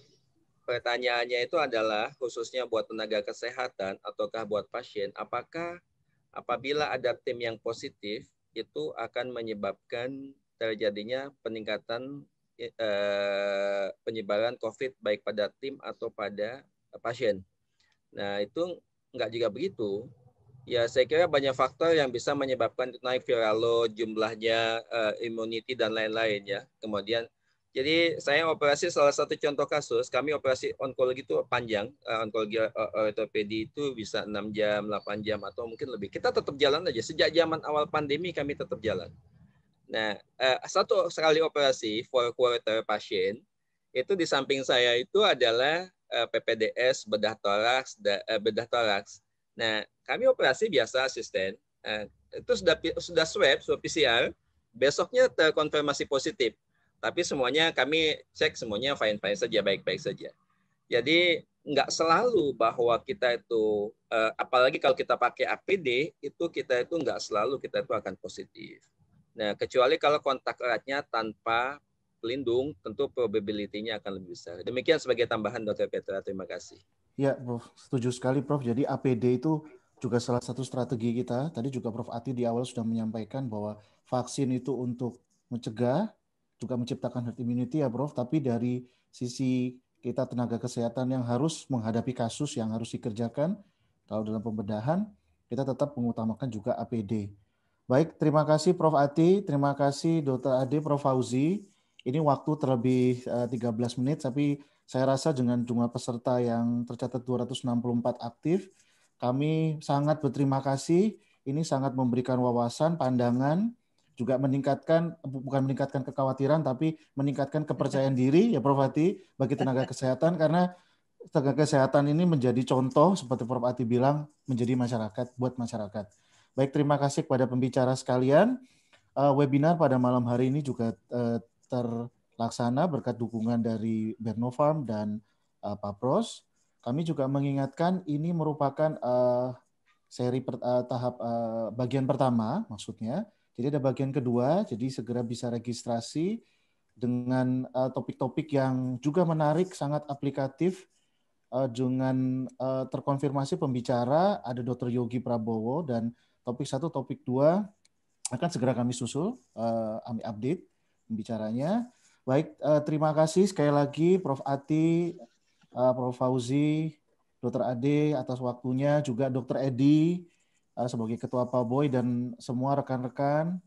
pertanyaannya itu adalah khususnya buat tenaga kesehatan ataukah buat pasien, apakah apabila ada tim yang positif itu akan menyebabkan terjadinya peningkatan penyebaran COVID baik pada tim atau pada pasien. Nah, itu enggak juga begitu. Ya, saya kira banyak faktor yang bisa menyebabkan naik viral load, jumlahnya, immunity, dan lain-lain ya. Kemudian, jadi saya operasi salah satu contoh kasus, kami operasi onkologi itu panjang, onkologi ortopedi itu bisa 6 jam, 8 jam, atau mungkin lebih. Kita tetap jalan aja, sejak zaman awal pandemi kami tetap jalan. Nah, satu sekali operasi, 4 quarter pasien, itu di samping saya itu adalah PPDS, bedah toraks. Nah, kami operasi biasa asisten, itu sudah swab PCR, besoknya terkonfirmasi positif. Tapi semuanya kami cek semuanya fine-fine saja, baik-baik saja. Jadi nggak selalu bahwa kita itu, apalagi kalau kita pakai APD, itu kita itu nggak selalu kita itu akan positif. Nah, kecuali kalau kontak eratnya tanpa pelindung, tentu probability-nya akan lebih besar. Demikian sebagai tambahan, Dr. Petra. Terima kasih. Ya, Prof. Setuju sekali, Prof. Jadi APD itu juga salah satu strategi kita. Tadi juga Prof. Ati di awal sudah menyampaikan bahwa vaksin itu untuk mencegah, juga menciptakan herd immunity ya, Prof. Tapi dari sisi kita tenaga kesehatan yang harus menghadapi kasus yang harus dikerjakan, kalau dalam pembedahan, kita tetap mengutamakan juga APD. Baik, terima kasih Prof. Ati, terima kasih Dr. Ade, Prof. Fauzi. Ini waktu terlebih 13 menit, tapi saya rasa dengan jumlah peserta yang tercatat 264 aktif, kami sangat berterima kasih. Ini sangat memberikan wawasan, pandangan, juga bukan meningkatkan kekhawatiran, tapi meningkatkan kepercayaan diri, ya Prof. Ati, bagi tenaga kesehatan, karena tenaga kesehatan ini menjadi contoh, seperti Prof. Ati bilang, menjadi masyarakat, buat masyarakat. Baik, terima kasih kepada pembicara sekalian. Webinar pada malam hari ini juga terlaksana berkat dukungan dari Bernofarm dan Papros. Kami juga mengingatkan ini merupakan seri tahap bagian pertama maksudnya. Jadi ada bagian kedua, jadi segera bisa registrasi dengan topik-topik yang juga menarik, sangat aplikatif. Dengan terkonfirmasi pembicara ada Dr. Yogi Prabowo dan topik 1, topik 2 akan segera kami susul, kami update pembicaranya. Baik, terima kasih sekali lagi Prof. Ati, Prof. Fauzi, Dr. Ade atas waktunya, juga Dr. Edi sebagai Ketua Paboy dan semua rekan-rekan,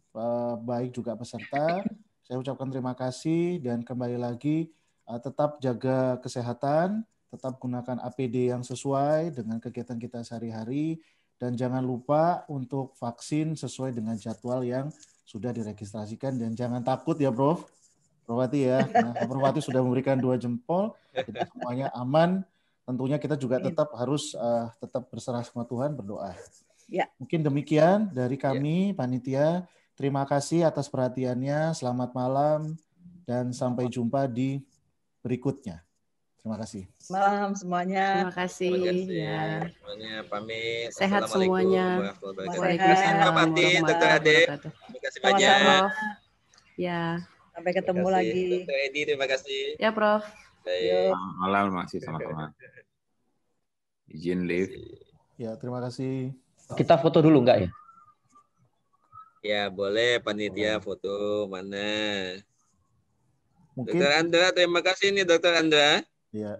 baik juga peserta. Saya ucapkan terima kasih dan kembali lagi tetap jaga kesehatan, tetap gunakan APD yang sesuai dengan kegiatan kita sehari-hari, dan jangan lupa untuk vaksin sesuai dengan jadwal yang sudah diregistrasikan, dan jangan takut ya Prof. Perwati ya. Nah, Perwati sudah memberikan 2 jempol, kita semuanya aman. Tentunya kita juga tetap harus tetap berserah sama Tuhan, berdoa. Ya. Mungkin demikian dari kami, panitia. Terima kasih atas perhatiannya. Selamat malam dan sampai jumpa di berikutnya. Terima kasih. Malam semuanya. Terima kasih. Terima kasih. Ya. Semuanya pamit. Sehat Assalamualaikum semuanya. warahmatullahi wabarakatuh. Waalaikumsalam Terima kasih, Dr. Ade. Terima kasih banyak. Prof. Ya. Sampai ketemu Terima kasih. lagi. Dr. Edi, terima kasih. Ya, Prof. Baik. Selamat malam, masih sama-sama. Izin live. Ya, terima kasih. Kita foto dulu enggak ya? Ya, boleh panitia foto mana? Mungkin Dr. Andra, terima kasih nih Dr. Andra. ya.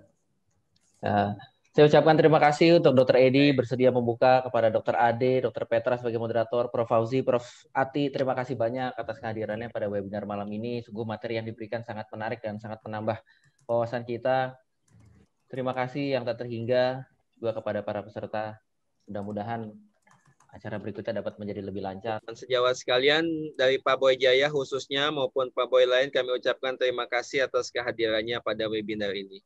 Saya ucapkan terima kasih untuk Dr. Edi bersedia membuka, kepada Dr. Ade, Dr. Petra sebagai moderator, Prof. Fauzi, Prof. Ati, terima kasih banyak atas kehadirannya pada webinar malam ini. Sungguh materi yang diberikan sangat menarik dan sangat menambah wawasan kita. Terima kasih yang tak terhingga juga kepada para peserta. Mudah-mudahan acara berikutnya dapat menjadi lebih lancar. Dan sejawat sekalian, dari Pak Boy Jaya khususnya maupun Pak Boy lain, kami ucapkan terima kasih atas kehadirannya pada webinar ini.